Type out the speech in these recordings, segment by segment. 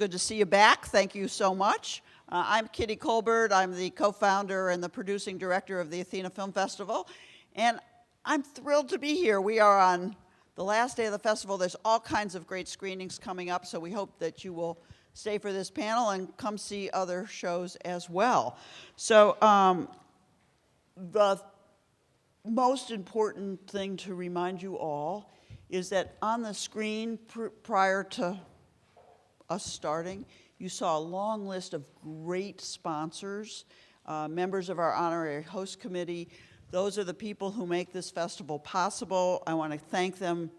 good to see you back. Thank you so much. I'm Kitty Colbert. I'm the co-founder and the producing director of the Athena Film Festival, and I'm thrilled to be here. We are on the last day of the festival. There's all kinds of great screenings coming up, so we hope that you will stay for this panel and come see other shows as well. So the most important thing to remind you all is that on the screen prior to us starting, you saw a long list of great sponsors, members of our honorary host committee. Those are the people who make this festival possible. I want to thank them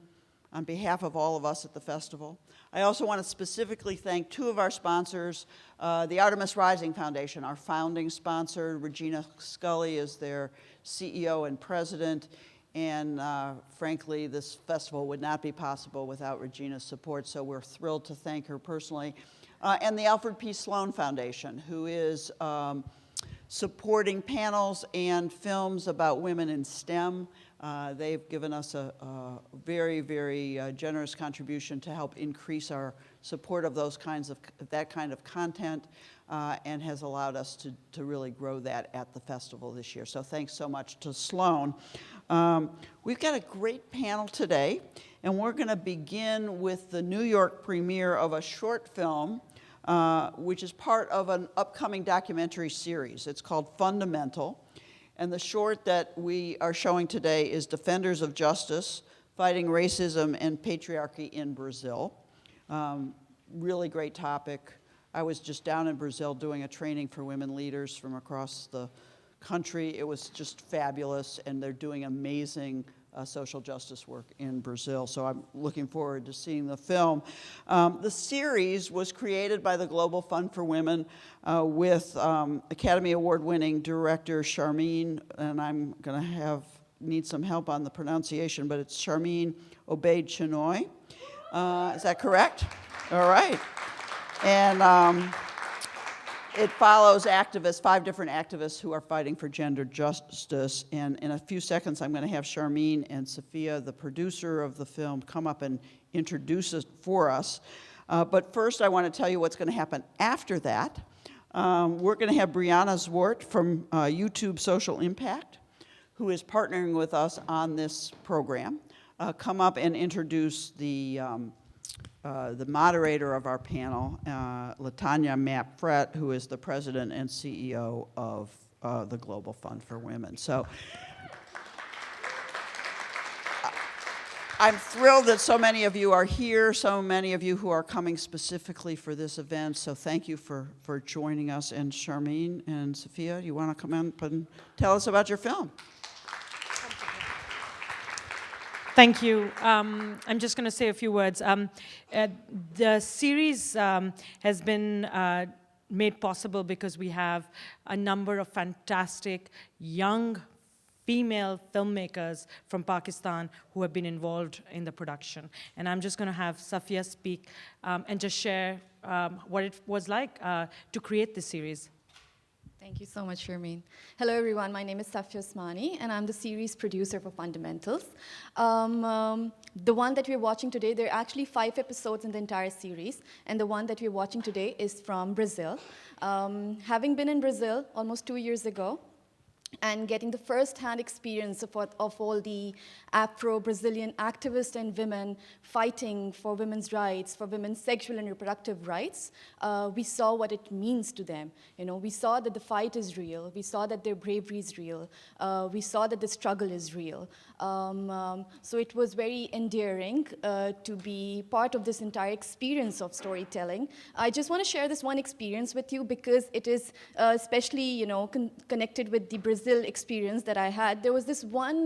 on behalf of all of us at the festival. I also want to specifically thank two of our sponsors, the Artemis Rising Foundation, our founding sponsor. Regina Scully is their CEO and president. And frankly, this festival would not be possible without Regina's support, so we're thrilled to thank her personally. And the Alfred P. Sloan Foundation, who is supporting panels and films about women in STEM. They've given us a very, very generous contribution to help increase our support of that kind of content, and has allowed us to really grow that at the festival this year. So thanks so much to Sloan. We've got a great panel today, and we're going to begin with the New York premiere of a short film, which is part of an upcoming documentary series. It's called Fundamental, and the short that we are showing today is Defenders of Justice, Fighting Racism and Patriarchy in Brazil. Really great topic. I was just down in Brazil doing a training for women leaders from across the country. It was just fabulous, and they're doing amazing social justice work in Brazil, so I'm looking forward to seeing the film. The series was created by the Global Fund for Women with Academy Award-winning director Charmine, and I'm going to need some help on the pronunciation, but it's Charmine Obaid-Chinoy. Is that correct? All right. And it follows activists, 5 different activists who are fighting for gender justice. And in a few seconds, I'm going to have Charmine and Sophia, the producer of the film, come up and introduce it for us. But first, I want to tell you what's going to happen after that. We're going to have Brianna Zwart from YouTube Social Impact, who is partnering with us on this program, come up and introduce the moderator of our panel, Latanya Mapp-Frett, who is the president and CEO of the Global Fund for Women. So I'm thrilled that so many of you are here, so many of you who are coming specifically for this event. So thank you for joining us. And Charmine and Sophia, you want to come up and tell us about your film? Thank you. I'm just going to say a few words. The series has been made possible because we have a number of fantastic young female filmmakers from Pakistan who have been involved in the production. And I'm just going to have Safia speak and just share what it was like to create this series. Thank you so much, Sharmeen. Hello, everyone. My name is Safia Osmani, and I'm the series producer for Fundamentals. The one that we're watching today, there are actually 5 episodes in the entire series, and the one that we're watching today is from Brazil. Having been in Brazil almost 2 years ago, and getting the first-hand experience of all the Afro-Brazilian activists and women fighting for women's rights, for women's sexual and reproductive rights, we saw what it means to them. You know, we saw that the fight is real. We saw that their bravery is real. We saw that the struggle is real. So it was very endearing to be part of this entire experience of storytelling. I just want to share this one experience with you because it is especially, connected with the Brazil experience that I had. There was this one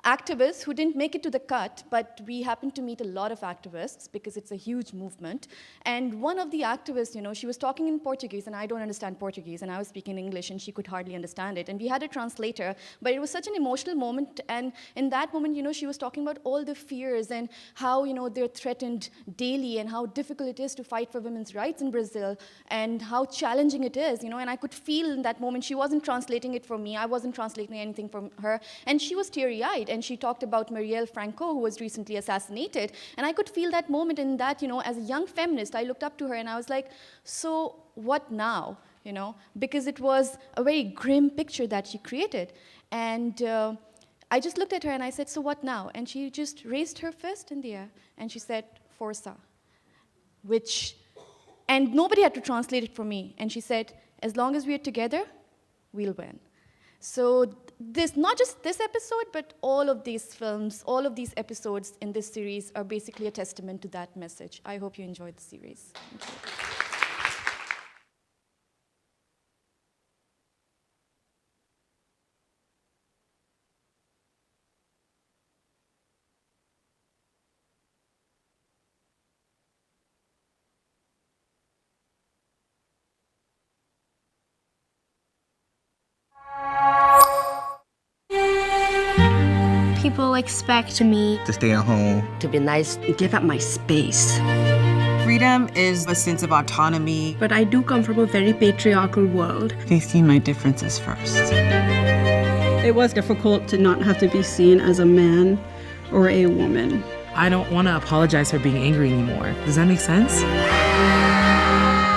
activist who didn't make it to the cut, but we happened to meet a lot of activists because it's a huge movement. And one of the activists, she was talking in Portuguese, and I don't understand Portuguese, and I was speaking English, and she could hardly understand it. And we had a translator, but it was such an emotional moment. And in that moment, she was talking about all the fears and how, they're threatened daily and how difficult it is to fight for women's rights in Brazil and how challenging it is, and I could feel in that moment she wasn't translating it for me. I wasn't translating anything from her. And she was teary-eyed. right? And she talked about Marielle Franco, who was recently assassinated. And I could feel that moment in that, as a young feminist, I looked up to her and I was like, so what now? Because it was a very grim picture that she created. And I just looked at her and I said, so what now? And she just raised her fist in the air and she said, Forza, and nobody had to translate it for me. And she said, as long as we are together, we'll win. So not just this episode, but all of these films, all of these episodes in this series are basically a testament to that message. I hope you enjoyed the series. Thank you. People expect me to stay at home, to be nice, give up my space. Freedom is a sense of autonomy. but I do come from a very patriarchal world. Facing my differences first. It was difficult to not have to be seen as a man or a woman. I don't want to apologize for being angry anymore. Does that make sense?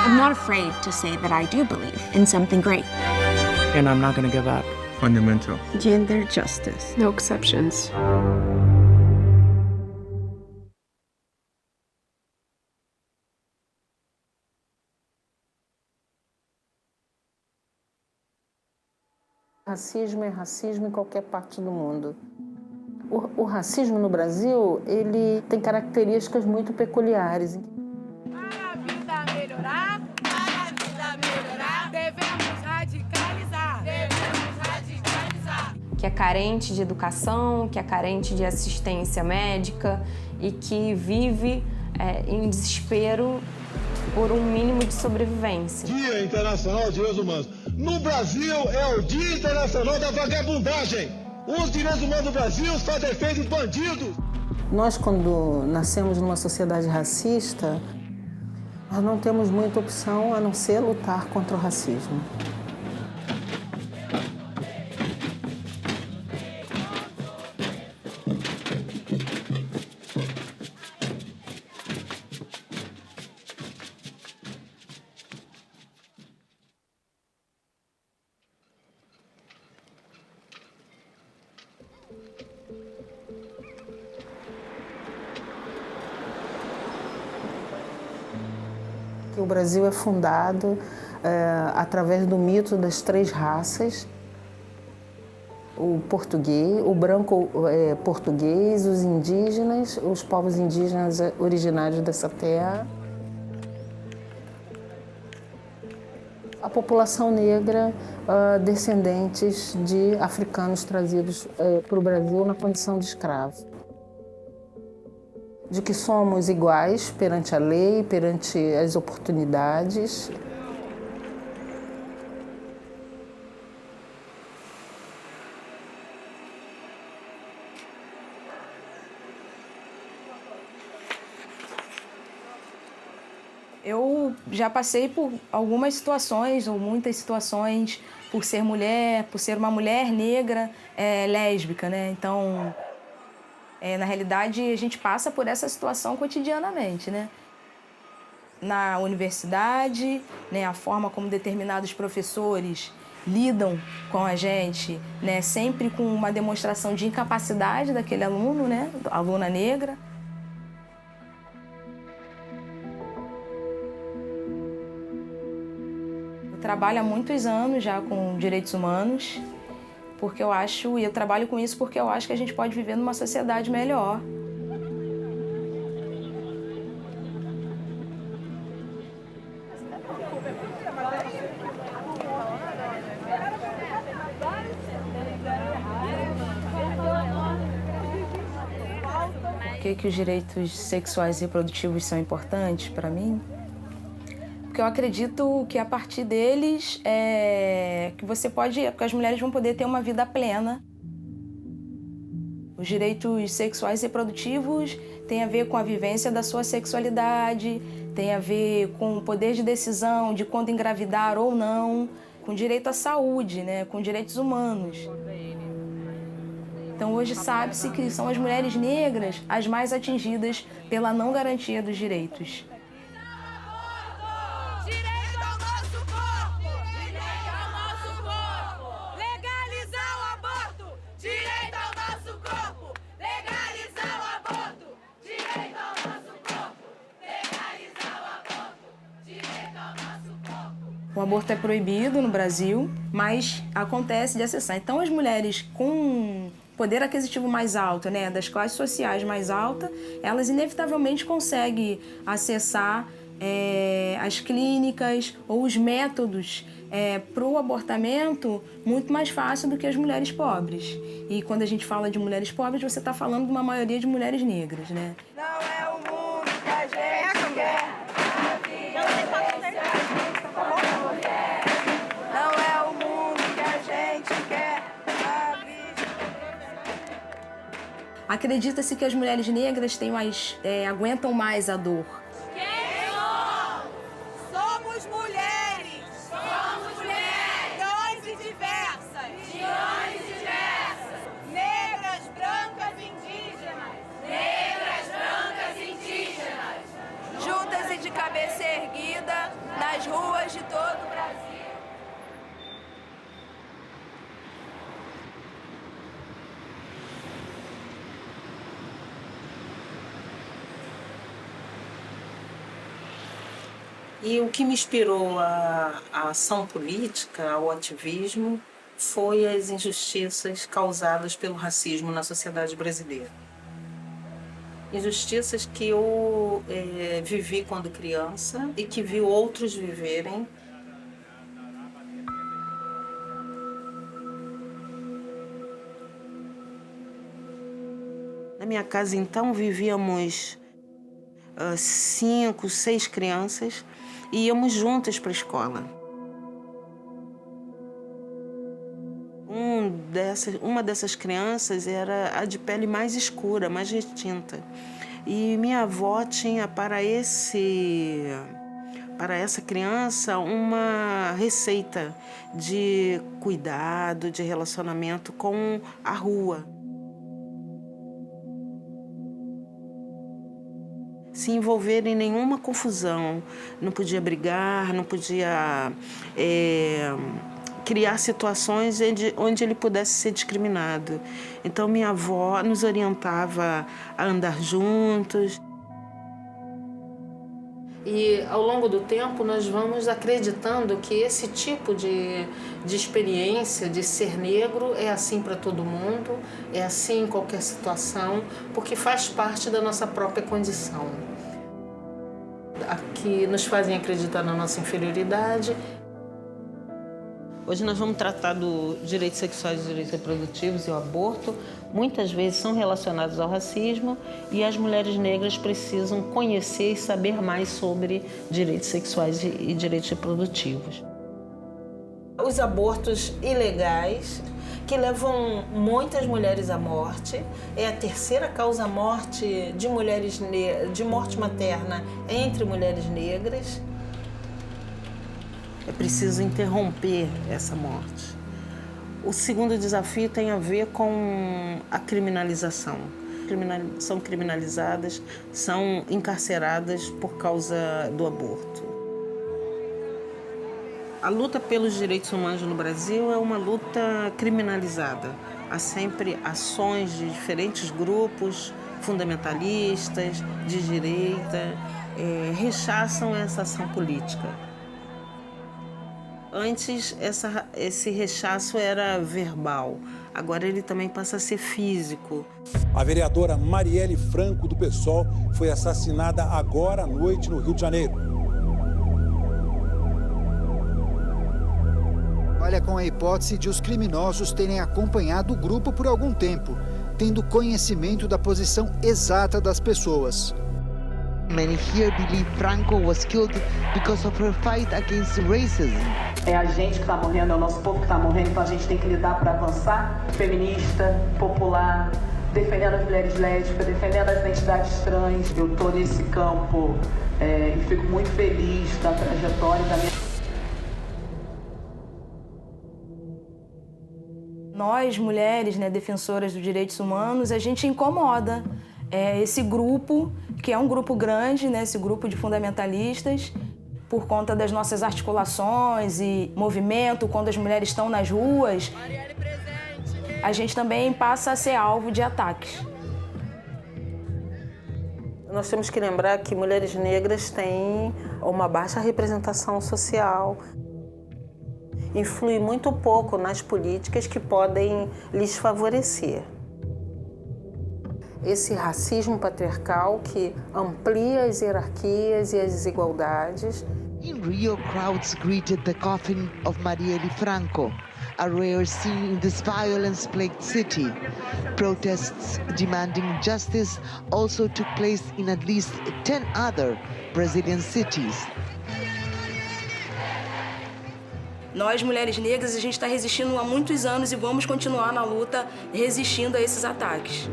I'm not afraid to say that I do believe in something great. And I'm not going to give up. fundamental. Gender justice. No exceptions. Racismo é racismo em qualquer parte do mundo. O racismo no Brasil, ele tem características muito peculiares. Para a vida melhorar, devemos radicalizar. Que é carente de educação, que é carente de assistência médica e que vive em desespero por um mínimo de sobrevivência. Dia Internacional de Direitos Humanos. No Brasil é o Dia Internacional da Vagabundagem. Os direitos humanos do Brasil só defendem bandidos. Nós, quando nascemos numa sociedade racista, nós não temos muita opção a não ser lutar contra o racismo. O Brasil é fundado através do mito das três raças, o português, o branco português, os indígenas, os povos indígenas originários dessa terra, a população negra, descendentes de africanos trazidos para o Brasil na condição de escravo. De que somos iguais perante a lei, perante as oportunidades. Eu já passei por algumas situações, ou muitas situações, por ser mulher, por ser uma mulher negra, lésbica, né? Então, na realidade, a gente passa por essa situação cotidianamente, né? Na universidade, né, a forma como determinados professores lidam com a gente, né, sempre com uma demonstração de incapacidade daquele aluno, né, aluna negra. Eu trabalho há muitos anos já com direitos humanos. Porque eu acho, e eu trabalho com isso porque eu acho que a gente pode viver numa sociedade melhor. Por que os direitos sexuais e reprodutivos são importantes para mim? Porque eu acredito que a partir deles que as mulheres vão poder ter uma vida plena. Os direitos sexuais e reprodutivos têm a ver com a vivência da sua sexualidade, tem a ver com o poder de decisão de quando engravidar ou não, com direito à saúde, né, com direitos humanos. Então hoje sabe-se que são as mulheres negras as mais atingidas pela não garantia dos direitos. Direito ao nosso corpo! Direito ao nosso corpo! Legalizar o aborto! Direito ao nosso corpo! Legalizar o aborto! Direito ao nosso corpo! Legalizar o aborto! Direito ao nosso corpo! O aborto é proibido no Brasil, mas acontece de acessar. Então as mulheres com poder aquisitivo mais alto, né, das classes sociais mais altas, elas inevitavelmente conseguem acessar as clínicas ou os métodos para o abortamento muito mais fácil do que as mulheres pobres. E quando a gente fala de mulheres pobres, você está falando de uma maioria de mulheres negras, né? Não é o mundo que a gente quer. Não é o mundo que a gente quer. Acredita-se que as mulheres negras têm mais, aguentam mais a dor. Somos mulheres! Somos mulheres! Trans e diversas! Trans e diversas! Negras, brancas, indígenas! Negras, brancas, indígenas! Juntas e de cabeça erguida, nas ruas de todo o Brasil! E o que me inspirou a ação política, ao ativismo, foi as injustiças causadas pelo racismo na sociedade brasileira. Injustiças que eu vivi quando criança e que vi outros viverem. Na minha casa, então, vivíamos 5, 6 crianças e íamos juntas para a escola. Uma dessas crianças era a de pele mais escura, mais retinta. E minha avó tinha para essa criança uma receita de cuidado, de relacionamento com a rua. Se envolver em nenhuma confusão, não podia brigar, não podia criar situações onde ele pudesse ser discriminado. Então minha avó nos orientava a andar juntos. E ao longo do tempo nós vamos acreditando que esse tipo de experiência de ser negro é assim para todo mundo, é assim em qualquer situação, porque faz parte da nossa própria condição. Que nos fazem acreditar na nossa inferioridade. Hoje nós vamos tratar dos direitos sexuais e direitos reprodutivos e o aborto. Muitas vezes são relacionados ao racismo e as mulheres negras precisam conhecer e saber mais sobre direitos sexuais e direitos reprodutivos. Os abortos ilegais, que levam muitas mulheres à morte, é a terceira causa morte de morte materna entre mulheres negras. É preciso interromper essa morte. O segundo desafio tem a ver com a criminalização. São criminalizadas, são encarceradas por causa do aborto. A luta pelos direitos humanos no Brasil é uma luta criminalizada. Há sempre ações de diferentes grupos fundamentalistas, de direita, rechaçam essa ação política. Antes, esse rechaço era verbal, agora ele também passa a ser físico. A vereadora Marielle Franco, do PSOL, foi assassinada agora à noite no Rio de Janeiro. Trabalha com a hipótese de os criminosos terem acompanhado o grupo por algum tempo, tendo conhecimento da posição exata das pessoas. Many here believe Franco was killed because of her fight against racism. É a gente que está morrendo, é o nosso povo que está morrendo, então a gente tem que lidar para avançar. Feminista, popular, defendendo as mulheres lésbicas, defendendo as identidades trans. Eu estou nesse campo e fico muito feliz da trajetória da minha... Nós, mulheres, né, defensoras dos direitos humanos, a gente incomoda esse grupo, que é um grupo grande, né, esse grupo de fundamentalistas, por conta das nossas articulações e movimento, quando as mulheres estão nas ruas, a gente também passa a ser alvo de ataques. Nós temos que lembrar que mulheres negras têm uma baixa representação social, influi muito pouco nas políticas que podem lhes favorecer. Esse racismo patriarcal que amplia as hierarquias e as desigualdades. In Rio, crowds greeted the coffin of Marielle Franco, a rare scene in this violence-plagued city. Protests demanding justice also took place in at least 10 other Brazilian cities. Nós, mulheres negras, a gente está resistindo há muitos anos e vamos continuar na luta resistindo a esses ataques.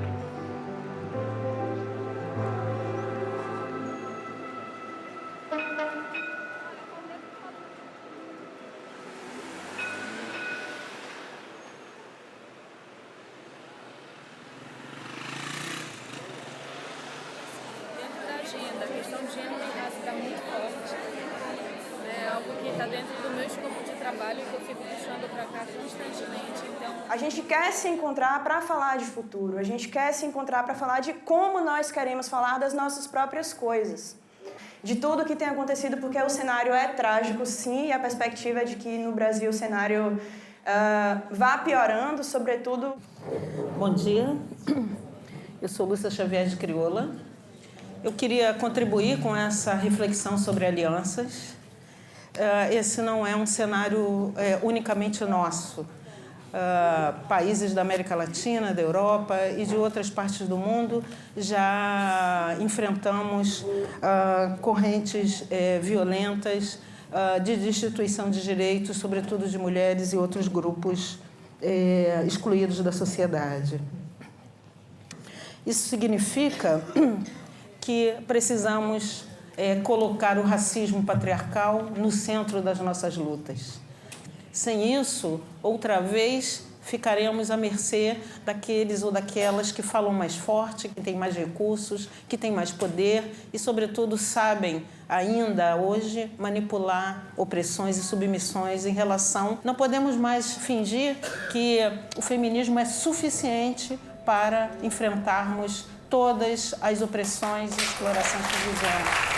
A questão de gênero e raça está muito forte. É algo que está dentro do meu escopo de trabalho e que eu fico puxando para cá constantemente. Então, a gente quer se encontrar para falar de futuro, a gente quer se encontrar para falar de como nós queremos falar das nossas próprias coisas. De tudo que tem acontecido, porque o cenário é trágico, sim, e a perspectiva é de que no Brasil o cenário vá piorando, sobretudo... Bom dia, eu sou Lúcia Xavier de Crioula. Eu queria contribuir com essa reflexão sobre alianças. Esse não é um cenário unicamente nosso. Países da América Latina, da Europa e de outras partes do mundo já enfrentamos correntes violentas de destituição de direitos, sobretudo de mulheres e outros grupos excluídos da sociedade. Isso significa que precisamos colocar o racismo patriarcal no centro das nossas lutas. Sem isso, outra vez, ficaremos à mercê daqueles ou daquelas que falam mais forte, que têm mais recursos, que têm mais poder e, sobretudo, sabem ainda hoje manipular opressões e submissões em relação... Não podemos mais fingir que o feminismo é suficiente para enfrentarmos todas as opressões e explorações que vivemos.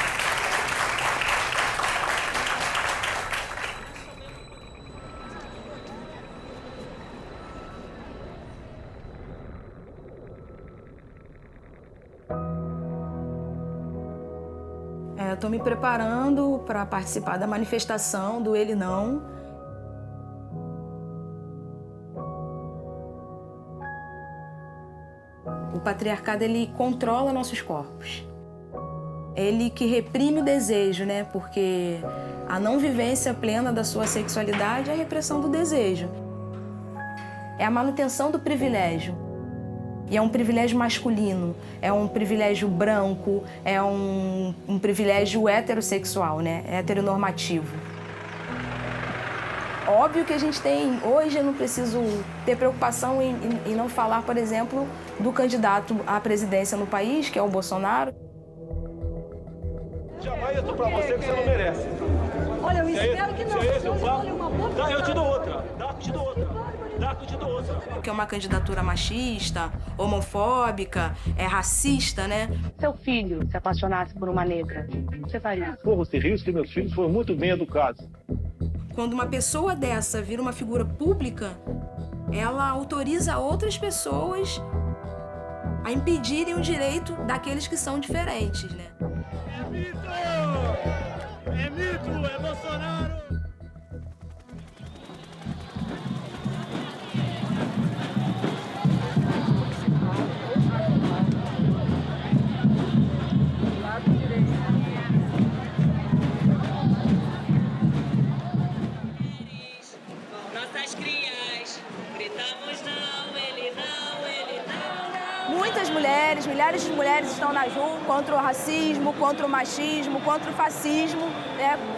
Eu estou me preparando para participar da manifestação do Ele Não. O patriarcado, ele controla nossos corpos. Ele que reprime o desejo, né? Porque a não vivência plena da sua sexualidade é a repressão do desejo. É a manutenção do privilégio. E é um privilégio masculino, é um privilégio branco, é um privilégio heterossexual, né? Heteronormativo. Óbvio que a gente tem... Hoje eu não preciso ter preocupação em não falar, por exemplo, do candidato à presidência no país, que é o Bolsonaro. Jamais eu tô pra você que você não merece. Olha, eu espero que não. Eu te dou outra. Te dou outra. Te dou outra. Que é uma candidatura machista, homofóbica, racista, né? Seu filho se apaixonasse por uma negra, o que você faria? Porra, você riu que meus filhos foram muito bem educados. Quando uma pessoa dessa vira uma figura pública, ela autoriza outras pessoas a impedirem o direito daqueles que são diferentes, né? É mito! É mito! É Bolsonaro! Nossas crias, gritamos não, ele não. Muitas mulheres, milhares de mulheres estão nas ruas contra o racismo, contra o machismo, contra o fascismo,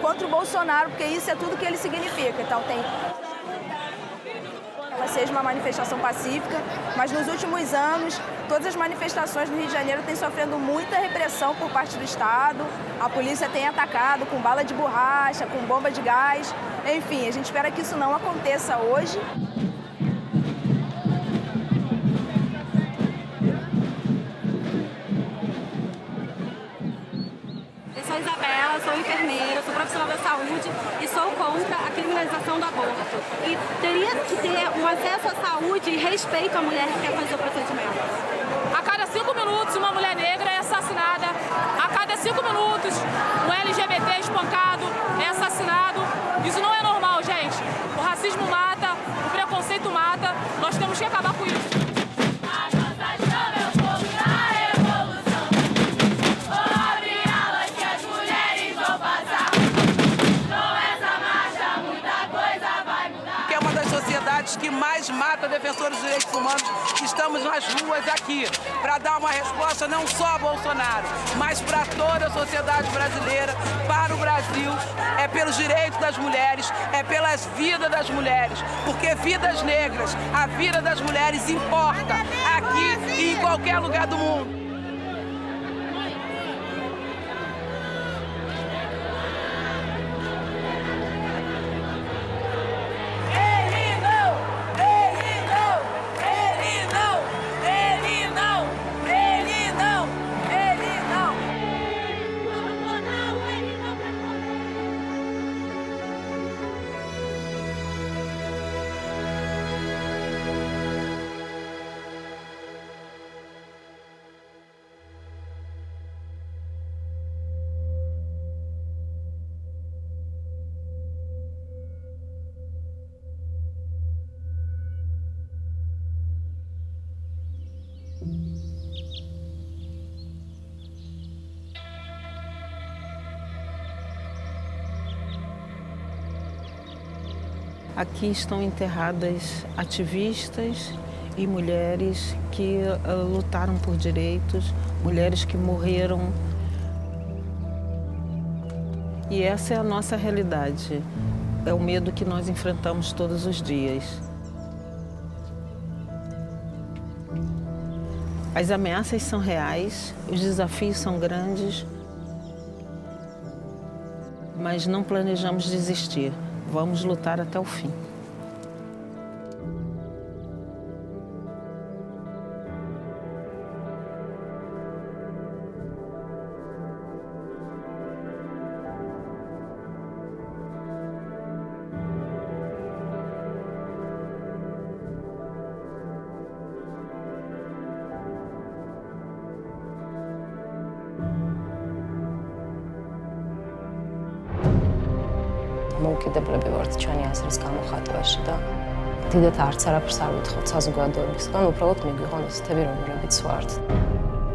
contra o Bolsonaro, porque isso é tudo que ele significa. Então tem ela seja uma manifestação pacífica, mas nos últimos anos, todas as manifestações no Rio de Janeiro têm sofrendo muita repressão por parte do Estado. A polícia tem atacado com bala de borracha, com bomba de gás. Enfim, a gente espera que isso não aconteça hoje. Eu sou Isabela, sou enfermeira, sou profissional da saúde e sou contra a criminalização do aborto. E teria que ter um acesso à saúde e respeito à mulher que quer fazer o procedimento. A cada 5 minutos, uma mulher negra é assassinada. A cada 5 minutos, um LGBT espancado é assassinado. Isso não é normal, gente. O racismo mata, o preconceito mata. Nós temos que acabar com isso. Que mais mata defensores dos direitos humanos, estamos nas ruas aqui para dar uma resposta não só a Bolsonaro, mas para toda a sociedade brasileira, para o Brasil. É pelos direitos das mulheres, é pelas vidas das mulheres, porque vidas negras, a vida das mulheres importa aqui e em qualquer lugar do mundo. Aqui estão enterradas ativistas e mulheres que lutaram por direitos, mulheres que morreram. E essa é a nossa realidade, é o medo que nós enfrentamos todos os dias. As ameaças são reais, os desafios são grandes, mas não planejamos desistir. Vamos lutar até o fim. მოკიდებლები ვართ ჩვენი აზრის გამოხატვაში და დიდად არც არაფერს არ ვითხოვთ საზოგადოებისგან, უბრალოდ მიგვიღონ ისეთები, როგორებიც ვართ.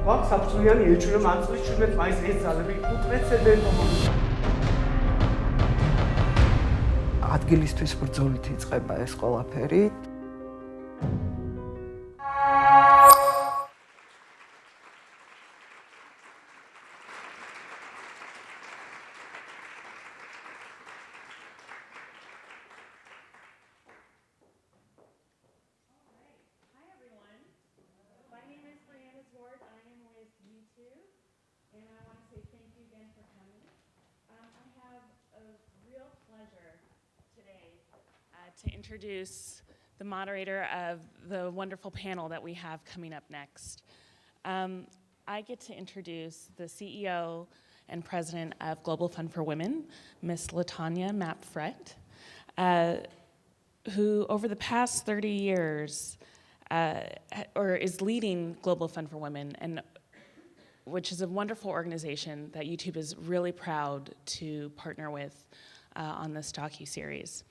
გვაქვს საფრთხიანი ეჭვი, რომ ამ წლის 17 მაისს ეს ძალები უპრეცედენტო ადგილისთვის ბრძოლით იწყება ეს ყველაფერი. To introduce the moderator of the wonderful panel that we have coming up next. I get to introduce the CEO and President of Global Fund for Women, Ms. LaTanya Mapp-Frett, who over the past 30 years is leading Global Fund for Women, and which is a wonderful organization that YouTube is really proud to partner with on this docu-series.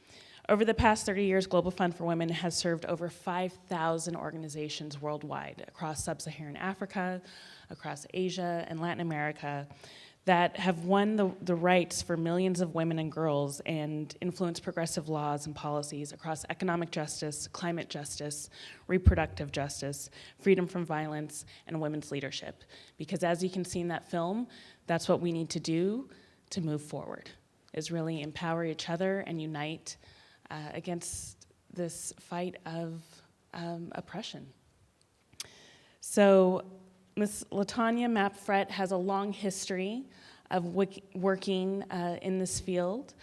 Over the past 30 years, Global Fund for Women has served over 5,000 organizations worldwide across sub-Saharan Africa, across Asia and Latin America that have won the rights for millions of women and girls and influenced progressive laws and policies across economic justice, climate justice, reproductive justice, freedom from violence, and women's leadership. Because as you can see in that film, that's what we need to do to move forward, is really empower each other and unite against this fight of oppression. So Ms. Latanya Mapfret has a long history of working in this field.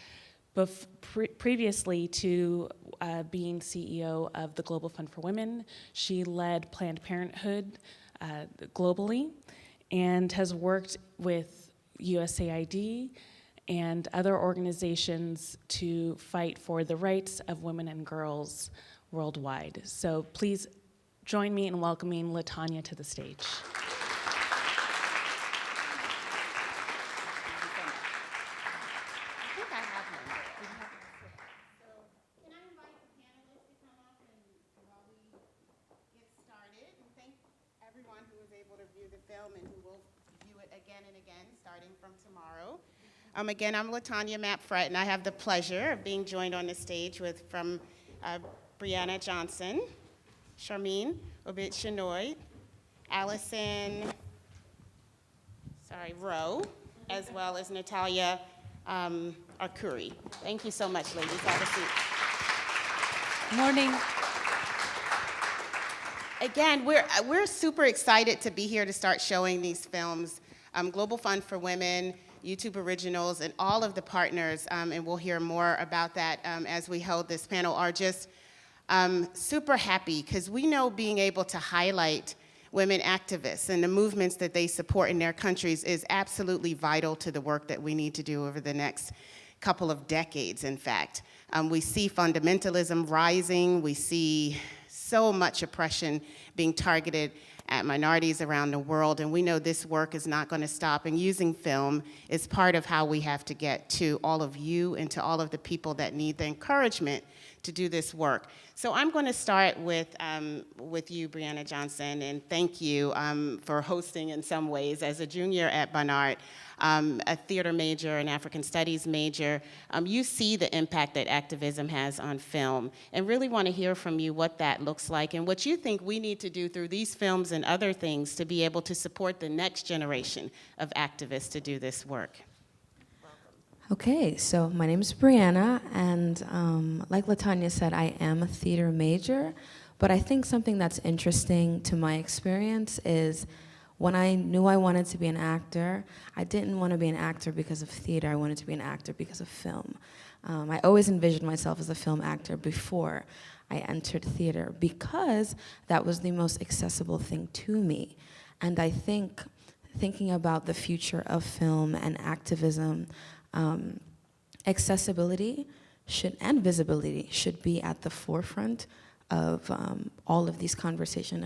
Previously to being CEO of the Global Fund for Women, she led Planned Parenthood globally and has worked with USAID and other organizations to fight for the rights of women and girls worldwide. So please join me in welcoming Latanya to the stage. Again, I'm Latanya Mapfret, and I have the pleasure of being joined on the stage from Brianna Johnson, Charmine Obit-Chenoy, Allison Rowe, as well as Natalia Arcuri. Thank you so much, ladies. Have a seat. Morning. Again, we're super excited to be here to start showing these films. Global Fund for Women, YouTube Originals, and all of the partners, and we'll hear more about that as we hold this panel, are just super happy because we know being able to highlight women activists and the movements that they support in their countries is absolutely vital to the work that we need to do over the next couple of decades, in fact. We see fundamentalism rising. We see so much oppression being targeted at minorities around the world, and we know this work is not going to stop, and using film is part of how we have to get to all of you and to all of the people that need the encouragement to do this work. So I'm going to start with you, Brianna Johnson, and thank you for hosting in some ways. As a junior at Barnard, a theater major, an African studies major, you see the impact that activism has on film, and really want to hear from you what that looks like and what you think we need to do through these films and other things to be able to support the next generation of activists to do this work. Okay, so my name is Brianna, and like Latanya said, I am a theater major, but I think something that's interesting to my experience is when I knew I wanted to be an actor, I didn't want to be an actor because of theater, I wanted to be an actor because of film. I always envisioned myself as a film actor before I entered theater because that was the most accessible thing to me. And I think thinking about the future of film and activism, accessibility and visibility should be at the forefront of all of these conversations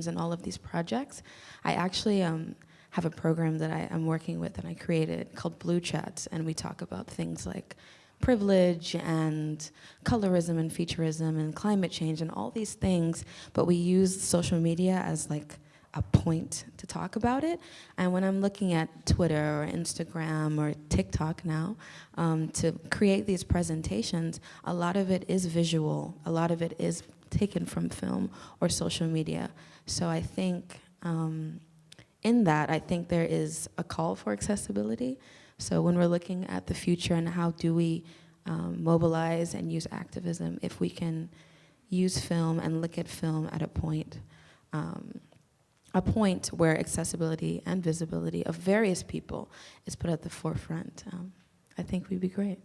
and all of these projects. I actually have a program that I'm working with and I created called Blue Chats, and we talk about things like privilege and colorism and featureism and climate change and all these things, but we use social media as like a point to talk about it. And when I'm looking at Twitter or Instagram or TikTok now to create these presentations, a lot of it is visual, a lot of it is taken from film or social media. So I think in that, I think there is a call for accessibility. So when we're looking at the future and how do we mobilize and use activism, if we can use film and look at film at a point where accessibility and visibility of various people is put at the forefront, I think we'd be great.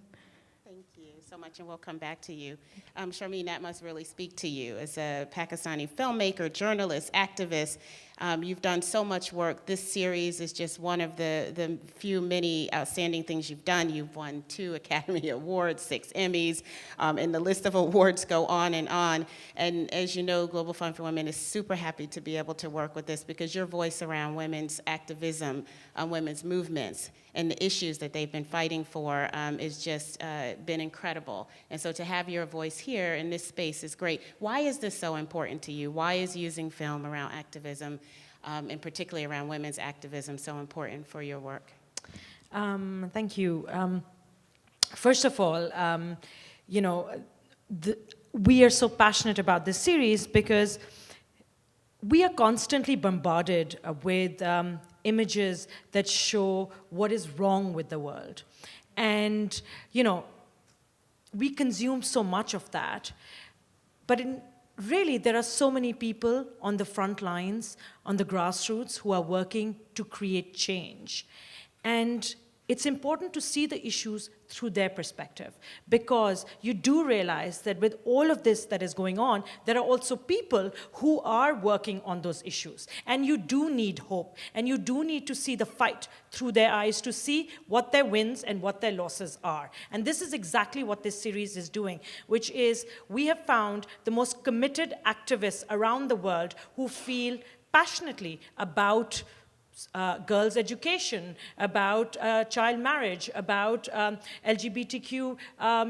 Thank you so much, and we'll come back to you. Charmine, that must really speak to you as a Pakistani filmmaker, journalist, activist. You've done so much work. This series is just one of the few many outstanding things you've done. You've won 2 Academy Awards, 6 Emmys, and the list of awards go on and on. And as you know, Global Fund for Women is super happy to be able to work with this because your voice around women's activism, women's movements, and the issues that they've been fighting for is just been incredible. And so to have your voice here in this space is great. Why is this so important to you? Why is using film around activism, and particularly around women's activism, so important for your work? Thank you. First of all, you know, we are so passionate about this series because we are constantly bombarded with images that show what is wrong with the world. And, you know, we consume so much of that. But really, there are so many people on the front lines, on the grassroots, who are working to create change. And it's important to see the issues through their perspective, because you do realize that with all of this that is going on, there are also people who are working on those issues. And you do need hope, and you do need to see the fight through their eyes to see what their wins and what their losses are. And this is exactly what this series is doing, which is we have found the most committed activists around the world who feel passionately about girls' education, about child marriage, about LGBTQ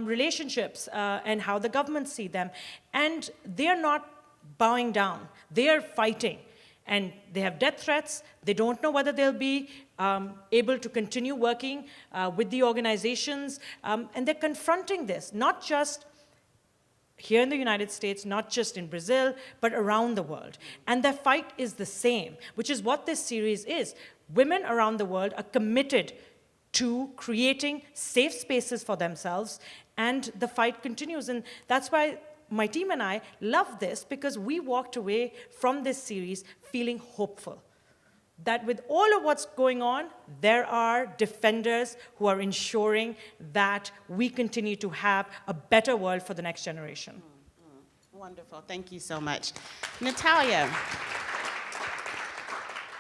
relationships and how the governments see them. And they're not bowing down. They are fighting. And they have death threats. They don't know whether they'll be able to continue working with the organizations. And they're confronting this, not just here in the United States, not just in Brazil, but around the world. And their fight is the same, which is what this series is. Women around the world are committed to creating safe spaces for themselves, and the fight continues. And that's why my team and I love this, because we walked away from this series feeling hopeful. That with all of what's going on, there are defenders who are ensuring that we continue to have a better world for the next generation. Wonderful. Thank you so much. Natalia.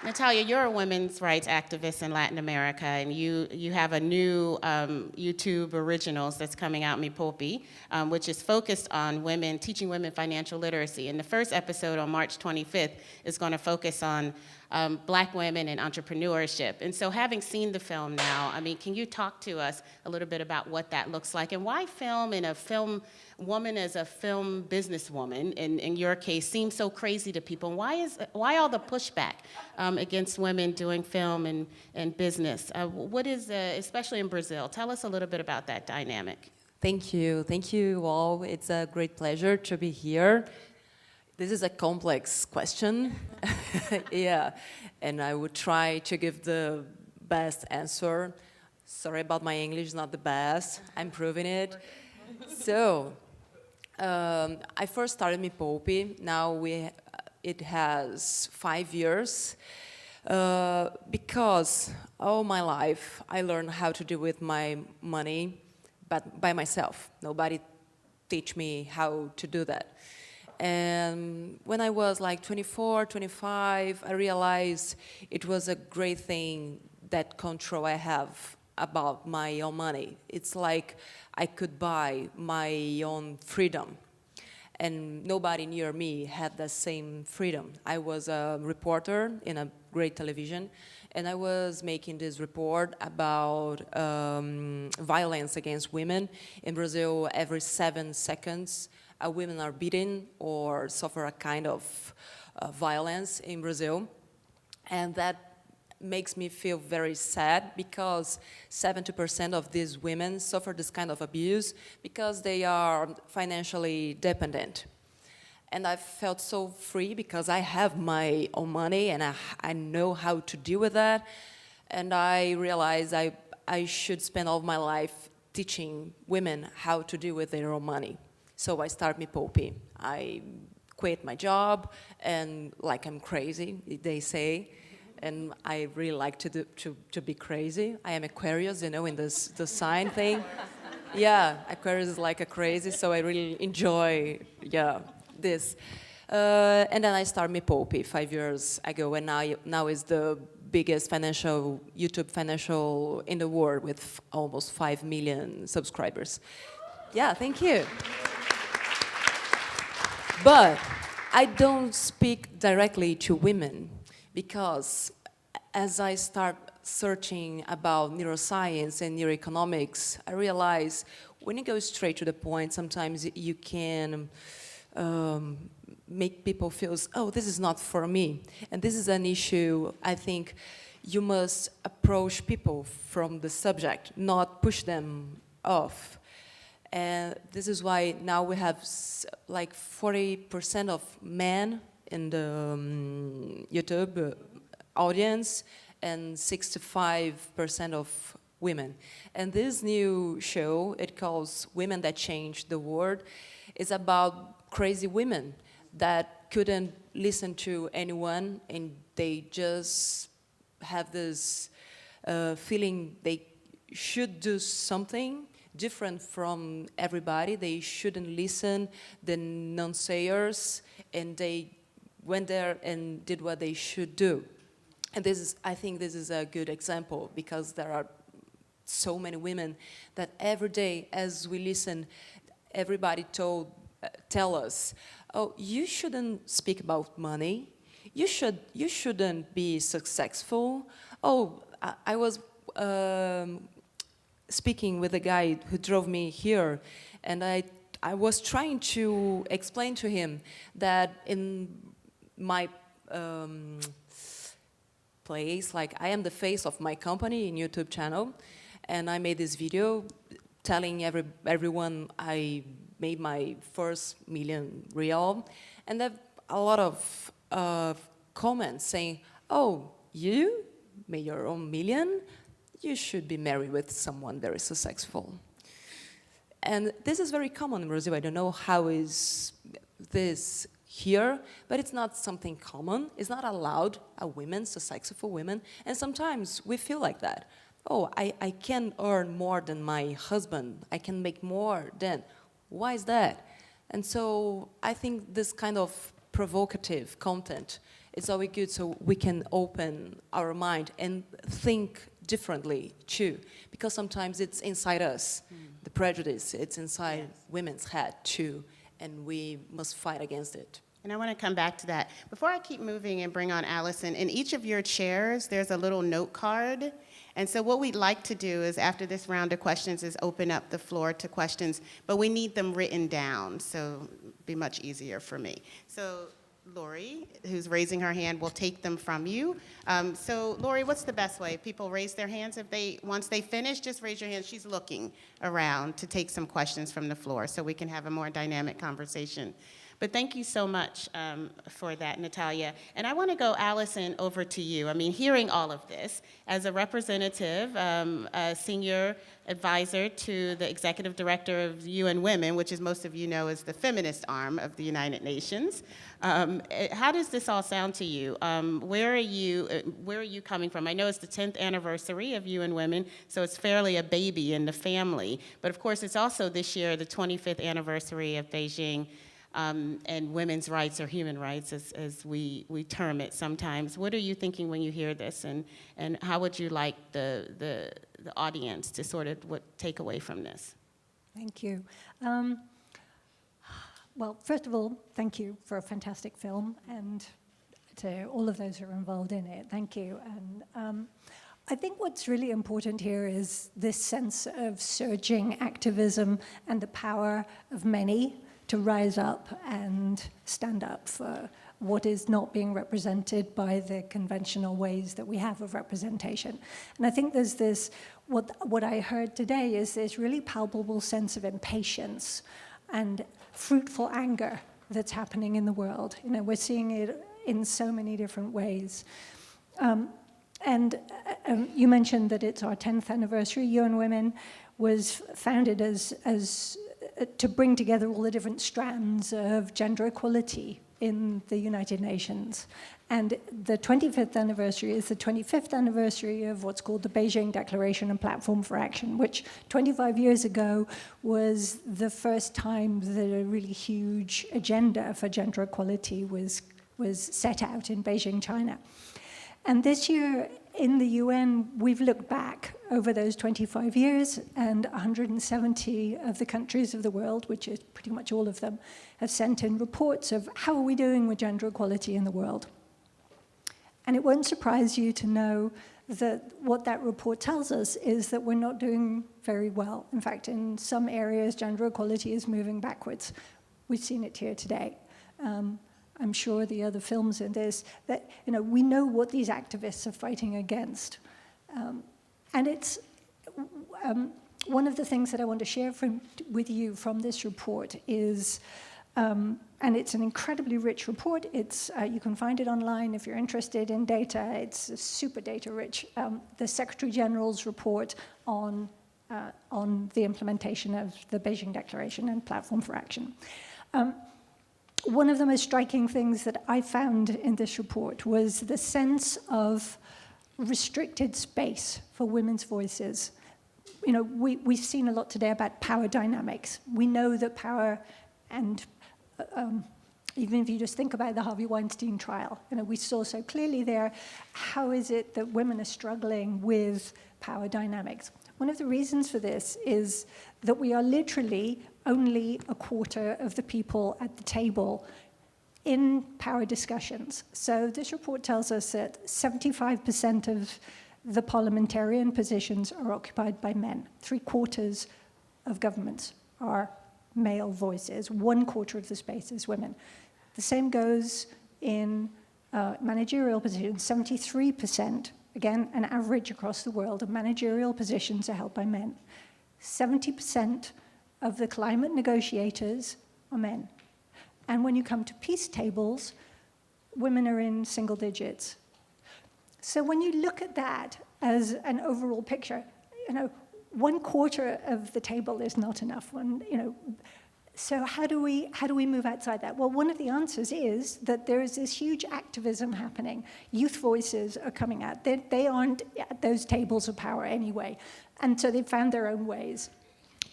Natalia, you're a women's rights activist in Latin America, and you have a new YouTube originals that's coming out, Mi Popi, which is focused on women, teaching women financial literacy. And the first episode on March 25th is going to focus on Black women and entrepreneurship. And so having seen the film now, I mean, can you talk to us a little bit about what that looks like, and why film and a film woman as a film businesswoman, in your case, seems so crazy to people? And why all the pushback against women doing film and business? What is, especially in Brazil, tell us a little bit about that dynamic. Thank you all. It's a great pleasure to be here. This is a complex question, yeah, and I would try to give the best answer. Sorry about my English, not the best. I'm proving it. So, I first started Mi Popi. Now it has 5 years. Because all my life I learned how to deal with my money, but by myself. Nobody teach me how to do that. And when I was like 24, 25, I realized it was a great thing, that control I have about my own money. It's like I could buy my own freedom. And nobody near me had the same freedom. I was a reporter in a great television, and I was making this report about violence against women. In Brazil, every 7 seconds, women are beaten or suffer a kind of violence in Brazil. And that makes me feel very sad, because 70% of these women suffer this kind of abuse because they are financially dependent. And I felt so free because I have my own money and I know how to deal with that. And I realized I should spend all my life teaching women how to deal with their own money. So I started Mi Popi. I quit my job, and like I'm crazy, they say. And I really like to be crazy. I am Aquarius, you know, in the sign thing. Yeah, Aquarius is like a crazy, so I really enjoy, this. And then I started Mi Popi 5 years ago, and now is the biggest YouTube financial in the world, with almost 5 million subscribers. Yeah, thank you. But I don't speak directly to women, because as I start searching about neuroscience and neuroeconomics, I realize when you go straight to the point, sometimes you can make people feel, oh, this is not for me. And this is an issue, I think, you must approach people from the subject, not push them off. And this is why now we have like 40% of men in the YouTube audience, and 65% of women. And this new show, it calls Women That Changed the World, is about crazy women that couldn't listen to anyone, and they just have this feeling they should do something different from everybody. They shouldn't listen the non-sayers, and they went there and did what they should do. And I think this is a good example, because there are so many women that every day as we listen, everybody tell us, oh, you shouldn't speak about money. You shouldn't be successful. Oh, I was speaking with a guy who drove me here, and I was trying to explain to him that in my place, like I am the face of my company in YouTube channel, and I made this video telling everyone I made my first million real, and there are a lot of comments saying, oh, you made your own million? You should be married with someone very successful. And this is very common in Brazil. I don't know how is this here, but it's not something common. It's not allowed, a women, successful women, and sometimes we feel like that. Oh, I can earn more than my husband. I can make more than. Why is that? And so I think this kind of provocative content is always good, so we can open our mind and think differently too, because sometimes it's inside us, the prejudice, it's inside women's head too, and we must fight against it. And I want to come back to that. Before I keep moving and bring on Allison, in each of your chairs, there's a little note card. And so what we'd like to do is, after this round of questions, is open up the floor to questions, but we need them written down, so it'll be much easier for me. So Lori, who's raising her hand, will take them from you. So Lori, what's the best way? People raise their hands once they finish, just raise your hand. She's looking around to take some questions from the floor so we can have a more dynamic conversation. But thank you so much for that, Natalia. And I want to go, Allison, over to you. I mean, hearing all of this, as a representative, a senior advisor to the executive director of UN Women, which, as most of you know, is the feminist arm of the United Nations. How does this all sound to you? Where are you coming from? I know it's the 10th anniversary of UN Women, so it's fairly a baby in the family. But of course, it's also this year the 25th anniversary of Beijing. And women's rights, or human rights, as we term it sometimes. What are you thinking when you hear this, and how would you like the audience to sort of take away from this? Thank you. Well, first of all, thank you for a fantastic film, and to all of those who are involved in it, thank you. And I think what's really important here is this sense of surging activism and the power of many to rise up and stand up for what is not being represented by the conventional ways that we have of representation. And I think there's this, what I heard today is this really palpable sense of impatience and fruitful anger that's happening in the world. You know, we're seeing it in so many different ways. And you mentioned that it's our 10th anniversary. UN Women was founded as to bring together all the different strands of gender equality in the United Nations. And the 25th anniversary is the 25th anniversary of what's called the Beijing Declaration and Platform for Action, which 25 years ago was the first time that a really huge agenda for gender equality was set out in Beijing, China. And this year in the UN, we've looked back over those 25 years, and 170 of the countries of the world, which is pretty much all of them, have sent in reports of how are we doing with gender equality in the world. And it won't surprise you to know that what that report tells us is that we're not doing very well. In fact, in some areas, gender equality is moving backwards. We've seen it here today. I'm sure the other films in this, that we know what these activists are fighting against. And it's one of the things that I want to share with you from this report is And it's an incredibly rich report. You can find it online if you're interested in data. It's super data rich. The Secretary General's report on the implementation of the Beijing Declaration and Platform for Action. One of the most striking things that I found in this report was the sense of restricted space for women's voices. You know, we've seen a lot today about power dynamics. We know that power and even if you just think about the Harvey Weinstein trial, you know, we saw so clearly there, how is it that women are struggling with power dynamics? One of the reasons for this is that we are literally only a quarter of the people at the table in power discussions. So this report tells us that 75% of the parliamentarian positions are occupied by men. 3/4 of governments are male voices. 1/4 of the space is women. The same goes in managerial positions. 73%, again, an average across the world, of managerial positions are held by men. 70% of the climate negotiators are men. And when you come to peace tables, women are in single digits. So when you look at that as an overall picture, you know, 1/4 of the table is not enough. So how do we move outside that? Well, one of the answers is that there is this huge activism happening. Youth voices are coming out. They aren't at those tables of power anyway, and so they've found their own ways.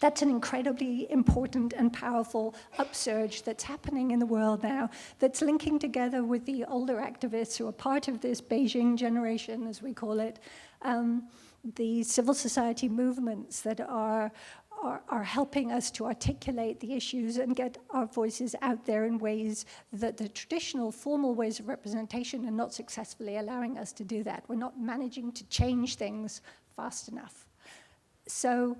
That's an incredibly important and powerful upsurge that's happening in the world now, that's linking together with the older activists who are part of this Beijing generation, as we call it, the civil society movements that are helping us to articulate the issues and get our voices out there in ways that the traditional formal ways of representation are not successfully allowing us to do that. We're not managing to change things fast enough. So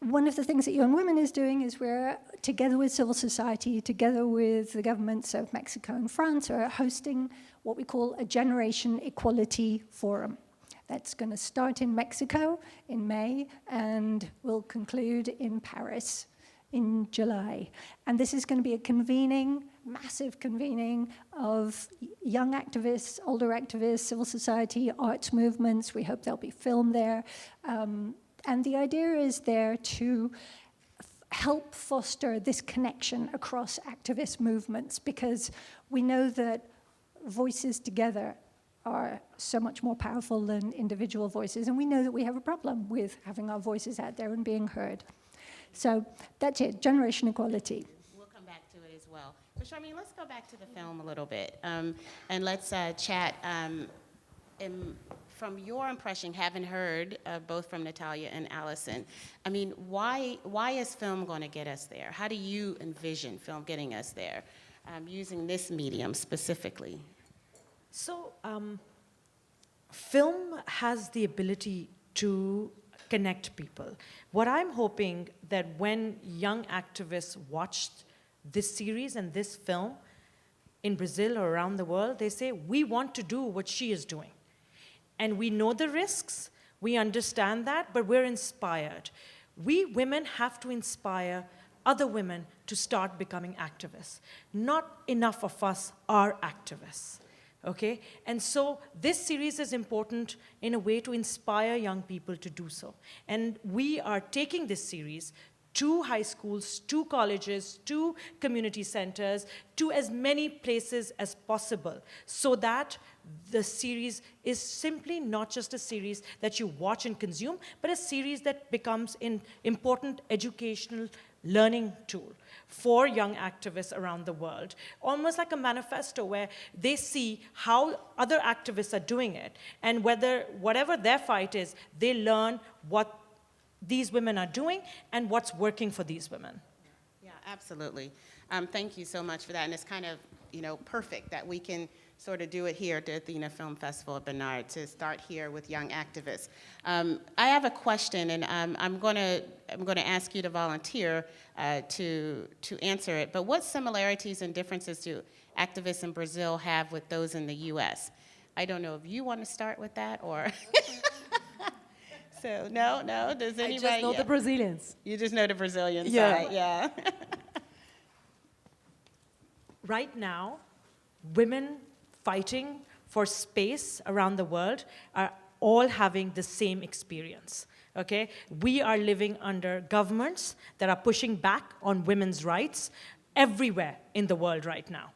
one of the things that Young Women is doing is we're, together with civil society, together with the governments of Mexico and France, are hosting what we call a Generation Equality Forum. That's going to start in Mexico in May and will conclude in Paris in July. And this is going to be a massive convening of young activists, older activists, civil society, arts movements. We hope there'll be film there. And the idea is there to help foster this connection across activist movements, because we know that voices together are so much more powerful than individual voices, and we know that we have a problem with having our voices out there and being heard. So that's it, generation equality. We'll come back to it as well. So Charmaine, let's go back to the film a little bit, and let's chat from your impression, having heard both from Natalia and Allison. I mean, why is film going to get us there? How do you envision film getting us there, using this medium specifically? So, film has the ability to connect people. What I'm hoping that when young activists watched this series and this film in Brazil or around the world, they say, we want to do what she is doing. And we know the risks, we understand that, but we're inspired. We women have to inspire other women to start becoming activists. Not enough of us are activists. Okay? And so this series is important in a way to inspire young people to do so. And we are taking this series to high schools, to colleges, to community centers, to as many places as possible, so that the series is simply not just a series that you watch and consume, but a series that becomes an important educational learning tool for young activists around the world, almost like a manifesto where they see how other activists are doing it, and whatever their fight is, they learn what these women are doing and what's working for these women. Yeah, absolutely. Thank you so much for that, and it's kind of, perfect that we can sort of do it here at the Athena Film Festival at Bernard, to start here with young activists. I have a question, and I'm going to ask you to volunteer to answer it. But what similarities and differences do activists in Brazil have with those in the U.S.? I don't know if you want to start with that, or so no. Does anybody? I just know the Brazilians. You just know the Brazilian yeah. side, yeah. right now, women fighting for space around the world are all having the same experience. Okay? We are living under governments that are pushing back on women's rights everywhere in the world right now.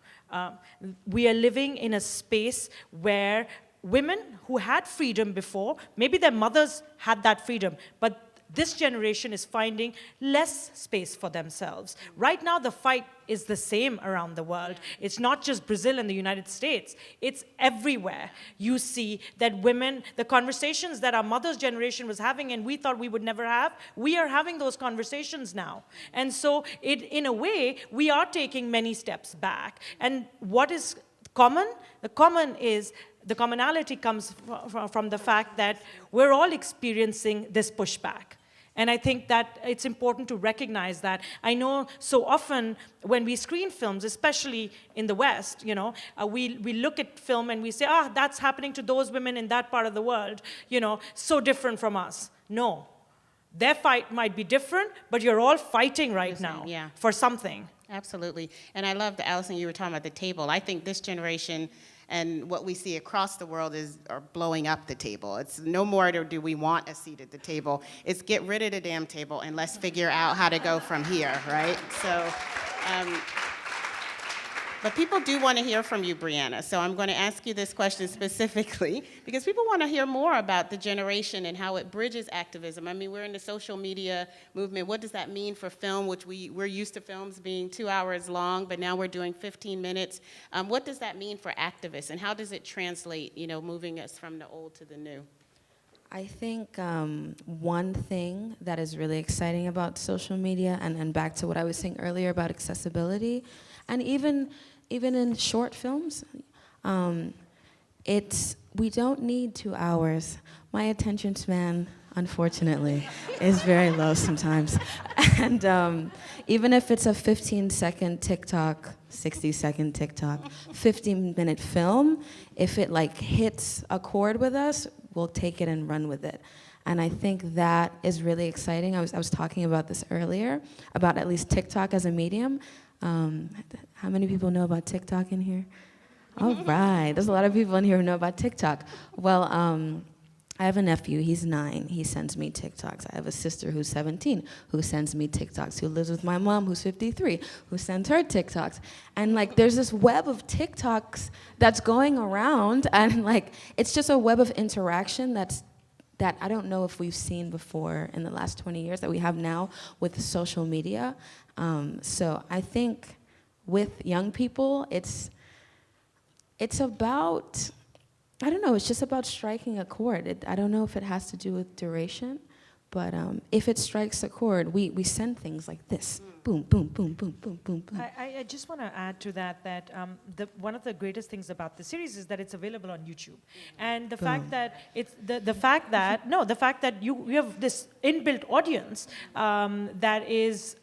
We are living in a space where women who had freedom before, maybe their mothers had that freedom, but this generation is finding less space for themselves. Right now, the fight is the same around the world. It's not just Brazil and the United States. It's everywhere. You see that women, the conversations that our mother's generation was having and we thought we would never have, we are having those conversations now. And so, in a way, we are taking many steps back. And what is common? The commonality comes from the fact that we're all experiencing this pushback. And I think that it's important to recognize that. I know so often when we screen films, especially in the West, we look at film and we say, that's happening to those women in that part of the world, so different from us. No. Their fight might be different, but you're all fighting right now for something. Absolutely. And I love that, Allison, you were talking about the table. I think this generation and what we see across the world are blowing up the table. It's no more do we want a seat at the table. It's get rid of the damn table and let's figure out how to go from here, right? So, but people do want to hear from you, Brianna. So I'm going to ask you this question specifically because people want to hear more about the generation and how it bridges activism. I mean, we're in the social media movement. What does that mean for film, which we're used to films being 2 hours long, but now we're doing 15 minutes. What does that mean for activists, and how does it translate, moving us from the old to the new? I think one thing that is really exciting about social media, and back to what I was saying earlier about accessibility, and even in short films, we don't need 2 hours. My attention span, unfortunately, is very low sometimes. And even if it's a 15-second TikTok, 60-second TikTok, 15-minute film, if it hits a chord with us, we'll take it and run with it. And I think that is really exciting. I was talking about this earlier, about at least TikTok as a medium. How many people know about TikTok in here? All right, there's a lot of people in here who know about TikTok. Well, I have a nephew, he's 9, he sends me TikToks. I have a sister who's 17 who sends me TikToks, who lives with my mom who's 53, who sends her TikToks. And there's this web of TikToks that's going around, and it's just a web of interaction that I don't know if we've seen before in the last 20 years that we have now with social media. So I think with young people, it's about, I don't know, it's just about striking a chord. I don't know if it has to do with duration, but if it strikes a chord, we send things like this. Boom, boom, boom, boom, boom, boom, boom. I just want to add to that one of the greatest things about the series is that it's available on YouTube, and the fact that the fact that you have this inbuilt audience that is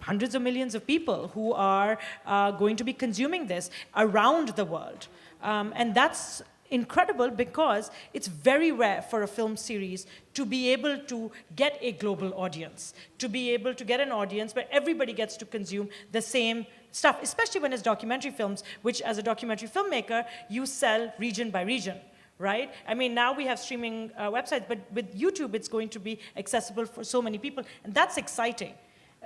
hundreds of millions of people who are going to be consuming this around the world, and that's incredible because it's very rare for a film series to be able to get a global audience, to be able to get an audience where everybody gets to consume the same stuff, especially when it's documentary films, which as a documentary filmmaker, you sell region by region, right? I mean, now we have streaming websites, but with YouTube, it's going to be accessible for so many people, and that's exciting.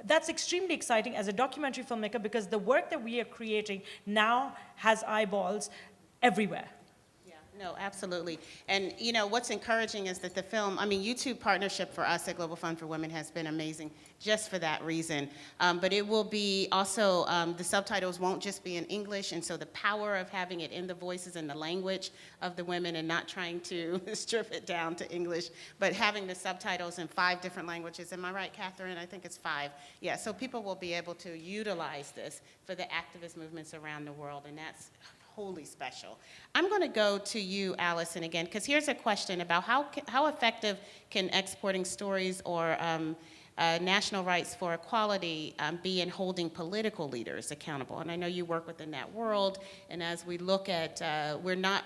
That's extremely exciting as a documentary filmmaker because the work that we are creating now has eyeballs everywhere. No, absolutely. And, what's encouraging is that the film, YouTube partnership for us at Global Fund for Women has been amazing just for that reason. But it will be also, the subtitles won't just be in English, and so the power of having it in the voices and the language of the women and not trying to strip it down to English, but having the subtitles in 5 different languages. Am I right, Catherine? I think it's 5. Yeah, so people will be able to utilize this for the activist movements around the world, and that's wholly special. I'm going to go to you, Allison, again, because here's a question about how effective can exporting stories or national rights for equality be in holding political leaders accountable? And I know you work within that world, and as we look at, we're not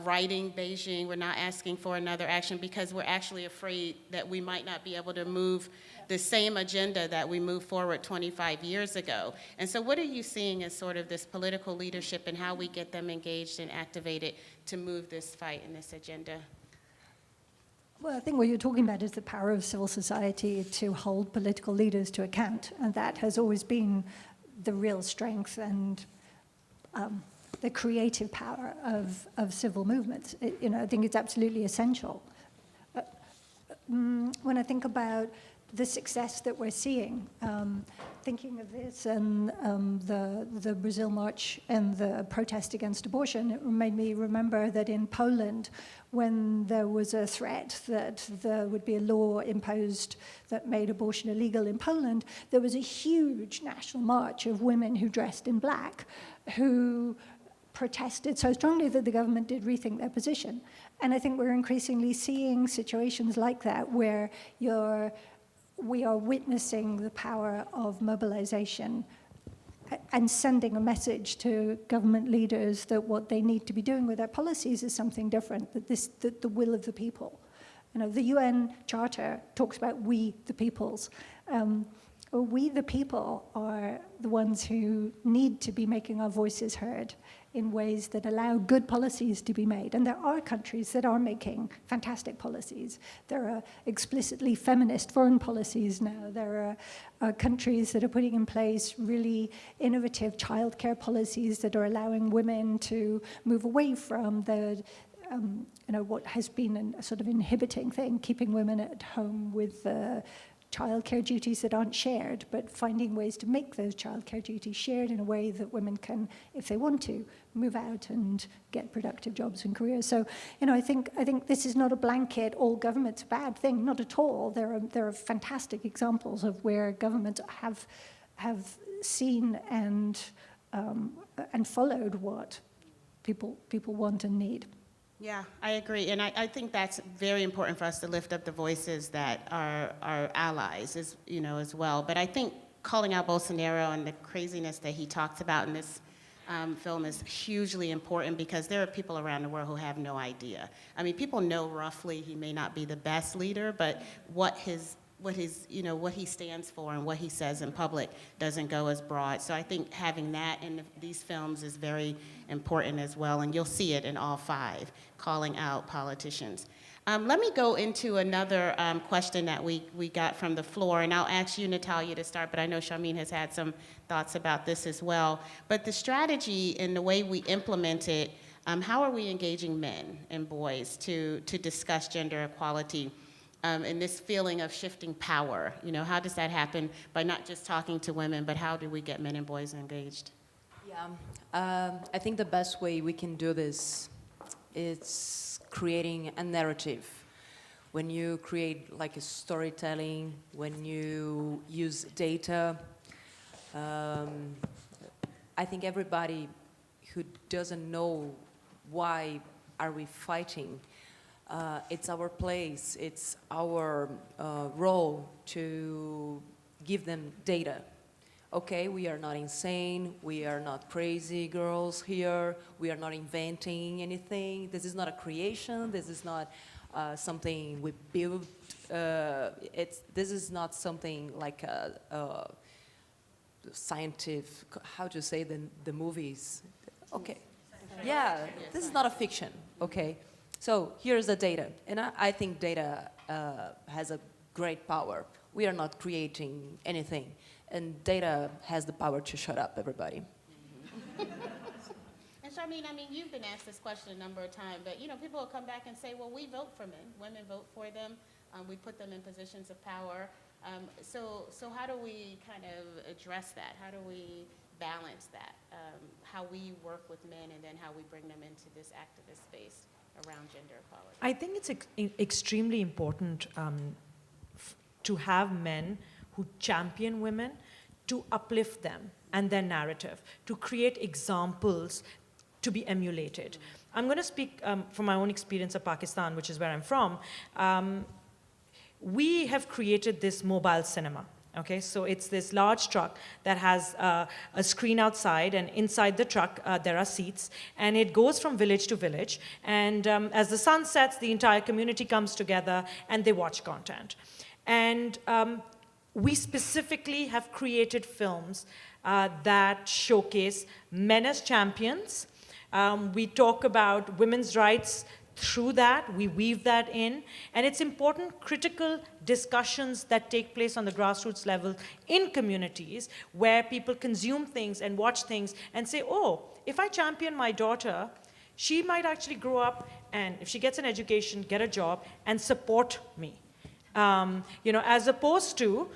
writing Beijing. We're not asking for another action because we're actually afraid that we might not be able to move the same agenda that we moved forward 25 years ago. And so what are you seeing as sort of this political leadership and how we get them engaged and activated to move this fight and this agenda? Well, I think what you're talking about is the power of civil society to hold political leaders to account, and that has always been the real strength and the creative power of civil movements. I think it's absolutely essential. When I think about the success that we're seeing, thinking of this and the Brazil march and the protest against abortion, it made me remember that in Poland, when there was a threat that there would be a law imposed that made abortion illegal in Poland, there was a huge national march of women who dressed in black, who protested so strongly that the government did rethink their position. And I think we're increasingly seeing situations like that where we are witnessing the power of mobilization and sending a message to government leaders that what they need to be doing with their policies is something different, that the will of the people. The UN Charter talks about we, the peoples. We, the people, are the ones who need to be making our voices heard in ways that allow good policies to be made. And there are countries that are making fantastic policies. There are explicitly feminist foreign policies now. There are countries that are putting in place really innovative childcare policies that are allowing women to move away from the what has been a sort of inhibiting thing, keeping women at home with childcare duties that aren't shared, but finding ways to make those childcare duties shared in a way that women can, if they want to, move out and get productive jobs and careers. So, I think this is not a blanket, all government's a bad thing, not at all. There are fantastic examples of where governments have seen and followed what people want and need. Yeah, I agree. And I think that's very important for us to lift up the voices that are our allies as well. But I think calling out Bolsonaro and the craziness that he talks about in this film is hugely important because there are people around the world who have no idea. I mean, people know roughly he may not be the best leader, but what he stands for and what he says in public doesn't go as broad. So I think having that in these films is very important as well, and you'll see it in all 5, calling out politicians. Let me go into another question that we got from the floor, and I'll ask you, Natalia, to start, but I know Charmaine has had some thoughts about this as well. But the strategy and the way we implement it, how are we engaging men and boys to discuss gender equality? And this feeling of shifting power, how does that happen by not just talking to women, but how do we get men and boys engaged? Yeah, I think the best way we can do this is creating a narrative. When you create like a storytelling, when you use data, I think everybody who doesn't know why are we fighting, it's our place, it's our role to give them data. Okay, we are not insane, we are not crazy girls here, we are not inventing anything, this is not a creation, this is not something we built, this is not something like a scientific, how to say the movies, okay. Yeah, this is not a fiction, okay. So here's the data, and I think data has a great power. We are not creating anything, and data has the power to shut up everybody. And Charmaine, I mean, you've been asked this question a number of times, but people will come back and say, well, we vote for men. Women vote for them. We put them in positions of power. So how do we kind of address that? How do we balance that? How we work with men and then how we bring them into this activist space around gender equality? I think it's extremely important to have men who champion women, to uplift them and their narrative, to create examples to be emulated. I'm going to speak from my own experience of Pakistan, which is where I'm from. We have created this mobile cinema. Okay, so it's this large truck that has a screen outside, and inside the truck there are seats, and it goes from village to village. And as the sun sets, the entire community comes together and they watch content. And we specifically have created films that showcase men as champions. We talk about women's rights through that, we weave that in, and it's important critical discussions that take place on the grassroots level in communities where people consume things and watch things and say, oh, if I champion my daughter, she might actually grow up and if she gets an education, get a job and support me. You know, as opposed to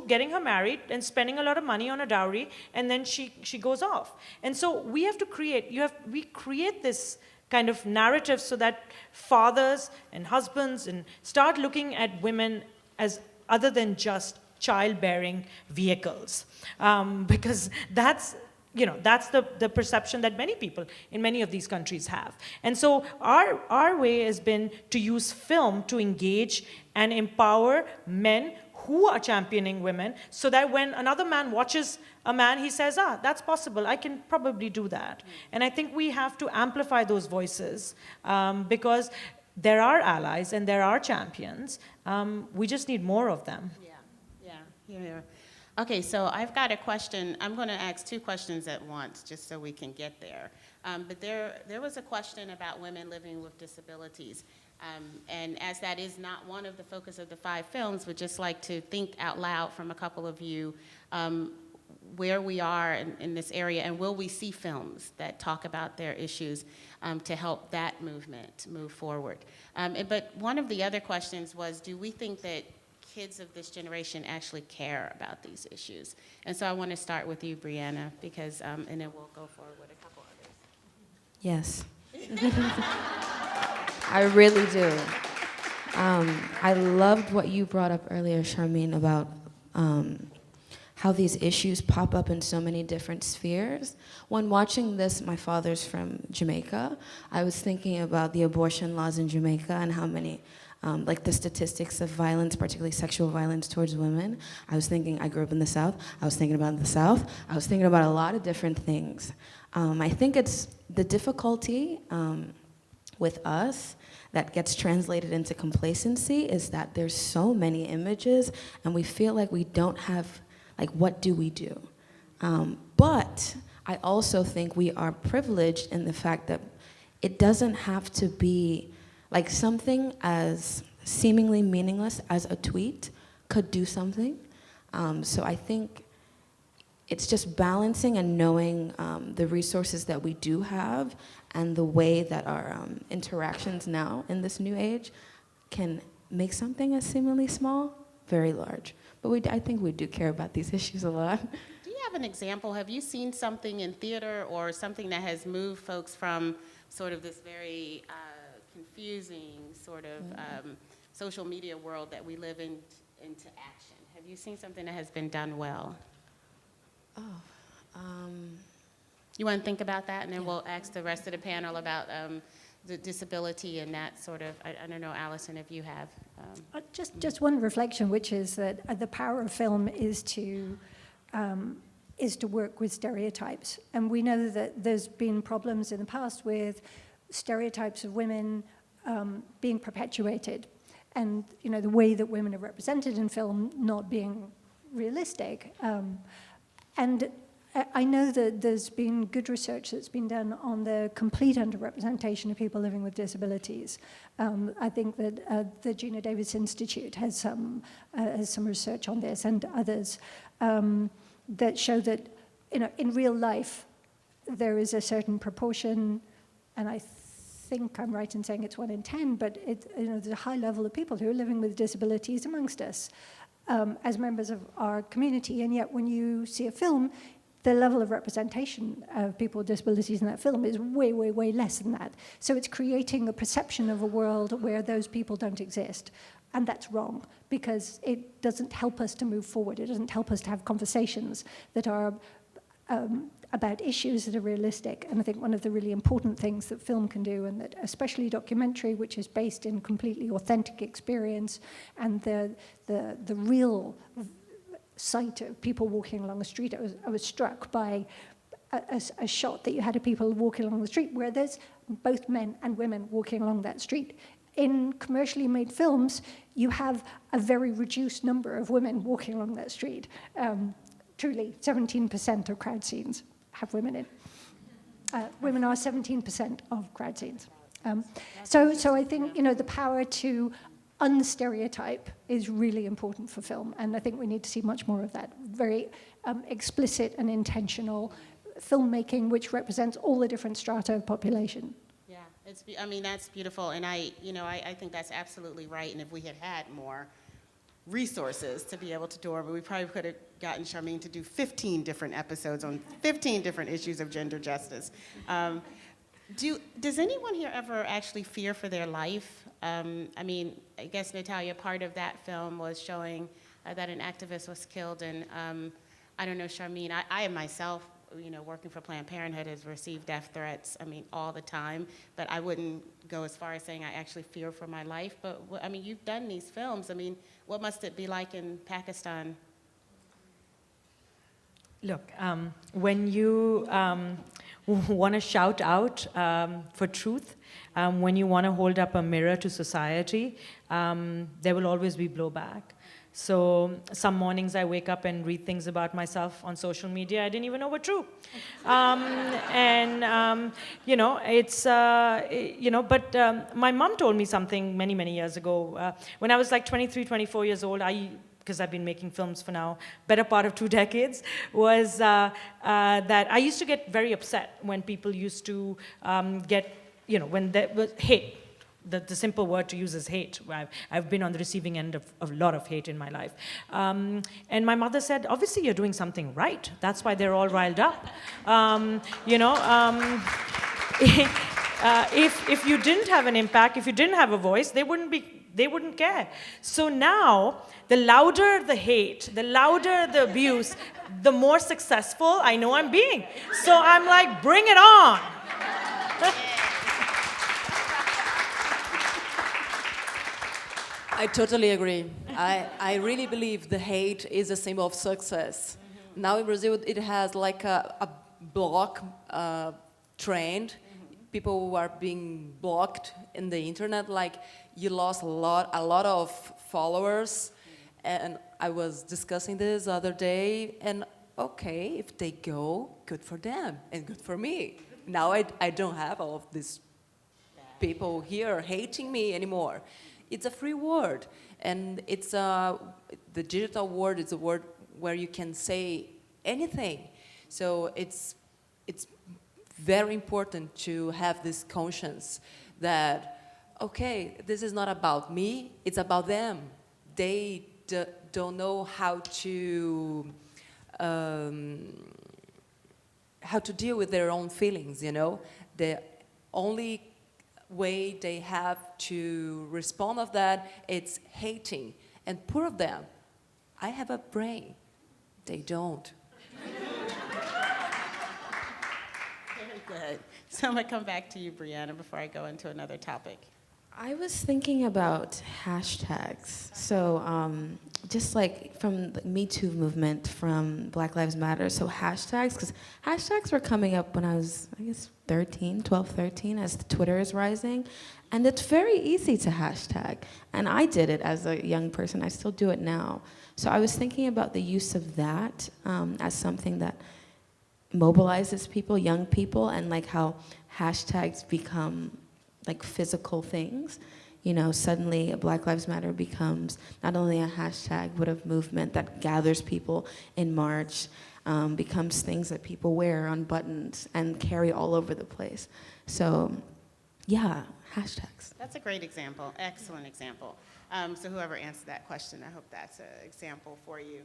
getting her married and spending a lot of money on a dowry and then she goes off. And so we have to create, we create this kind of narrative so that fathers and husbands and start looking at women as other than just childbearing vehicles, because that's the perception that many people in many of these countries have. And so our way has been to use film to engage and empower men who are championing women, so that when another man watches a man, he says, that's possible, I can probably do that. And I think we have to amplify those voices because there are allies and there are champions. We just need more of them. Yeah. Okay, so I've got a question. I'm going to ask two questions at once just so we can get there. But there was a question about women living with disabilities. And as that is not one of the focus of the 5 films, would just like to think out loud from a couple of you where we are in this area, and will we see films that talk about their issues to help that movement move forward? But one of the other questions was, do we think that kids of this generation actually care about these issues? And so I want to start with you, Brianna, because, and then we'll go forward with a couple others. Yes. I really do. I loved what you brought up earlier, Charmaine, about how these issues pop up in so many different spheres. When watching this, my father's from Jamaica, I was thinking about the abortion laws in Jamaica and how many, like the statistics of violence, particularly sexual violence towards women. I was thinking, I grew up in the South, I was thinking about the South, I was thinking about a lot of different things. I think it's the difficulty with us that gets translated into complacency is that there's so many images and we feel like we don't have, like, what do we do? But I also think we are privileged in the fact that it doesn't have to be, like, something as seemingly meaningless as a tweet could do something. So I think it's just balancing and knowing the resources that we do have and the way that our interactions now in this new age can make something as seemingly small very large. But I think we do care about these issues a lot. Do you have an example? Have you seen something in theater or something that has moved folks from sort of this very confusing sort of social media world that we live in into action? Have you seen something that has been done well? You want to think about that, and then we'll ask the rest of the panel about the disability and that sort of, I don't know, Allison, if you have. Just one reflection, which is that the power of film is to work with stereotypes. And we know that there's been problems in the past with stereotypes of women being perpetuated, and the way that women are represented in film not being realistic. And I know that there's been good research that's been done on the complete underrepresentation of people living with disabilities. I think that the Gina Davis Institute has some research on this, and others that show that in real life there is a certain proportion, and I think I'm right in saying it's 1 in 10, but there's a high level of people who are living with disabilities amongst us as members of our community, and yet when you see a film, the level of representation of people with disabilities in that film is way, way, way less than that. So it's creating a perception of a world where those people don't exist. And that's wrong, because it doesn't help us to move forward. It doesn't help us to have conversations that are about issues that are realistic. And I think one of the really important things that film can do, and that especially documentary, which is based in completely authentic experience, and the real sight of people walking along the street. I was struck by a shot that you had of people walking along the street where there's both men and women walking along that street. In commercially made films, you have a very reduced number of women walking along that street. Truly, 17% of crowd scenes have women in. Women are 17% of crowd scenes. So I think, the power to unstereotype is really important for film, and I think we need to see much more of that. Very explicit and intentional filmmaking which represents all the different strata of population. Yeah, that's beautiful, and I think that's absolutely right, and if we had had more resources to be able to do it, we probably could have gotten Charmaine to do 15 different episodes on 15 different issues of gender justice. Does anyone here ever actually fear for their life? I guess, Natalia, part of that film was showing that an activist was killed, and I don't know, Charmaine, I myself, working for Planned Parenthood, has received death threats, all the time, but I wouldn't go as far as saying I actually fear for my life, but, you've done these films, what must it be like in Pakistan? Look, when you want to shout out for truth, when you want to hold up a mirror to society, there will always be blowback. So some mornings I wake up and read things about myself on social media I didn't even know were true. But my mom told me something many, many years ago. When I was like 23, 24 years old, because I've been making films for now, better part of 2 decades, was that I used to get very upset when people used to when there was hate. The simple word to use is hate. I've been on the receiving end of a lot of hate in my life. And my mother said, obviously you're doing something right. That's why they're all riled up. If you didn't have an impact, if you didn't have a voice, they wouldn't care. So now, the louder the hate, the louder the abuse, the more successful I know I'm being. So I'm like, bring it on. I totally agree. I really believe the hate is a symbol of success. Mm-hmm. Now in Brazil, it has like a block trend. Mm-hmm. People are being blocked in the internet. Like, you lost a lot of followers. Mm-hmm. And I was discussing this the other day, and okay, if they go, good for them and good for me. Now I don't have all of these people here hating me anymore. It's a free word, and it's the digital word is a word where you can say anything. So it's very important to have this conscience that, okay, this is not about me, it's about them. They don't know how to deal with their own feelings, The only way they have to respond of that, it's hating. And poor of them, I have a brain. They don't. Very good. So I'm going to come back to you, Brianna, before I go into another topic. I was thinking about hashtags. So just like from the Me Too movement, from Black Lives Matter, so hashtags, because hashtags were coming up when I was, 12, 13, as Twitter is rising. And it's very easy to hashtag. And I did it as a young person. I still do it now. So I was thinking about the use of that as something that mobilizes people, young people, and like how hashtags become like physical things. Suddenly Black Lives Matter becomes not only a hashtag, but a movement that gathers people in March, becomes things that people wear on buttons and carry all over the place. So, yeah, hashtags. That's a great example, excellent example. So whoever answered that question, I hope that's an example for you.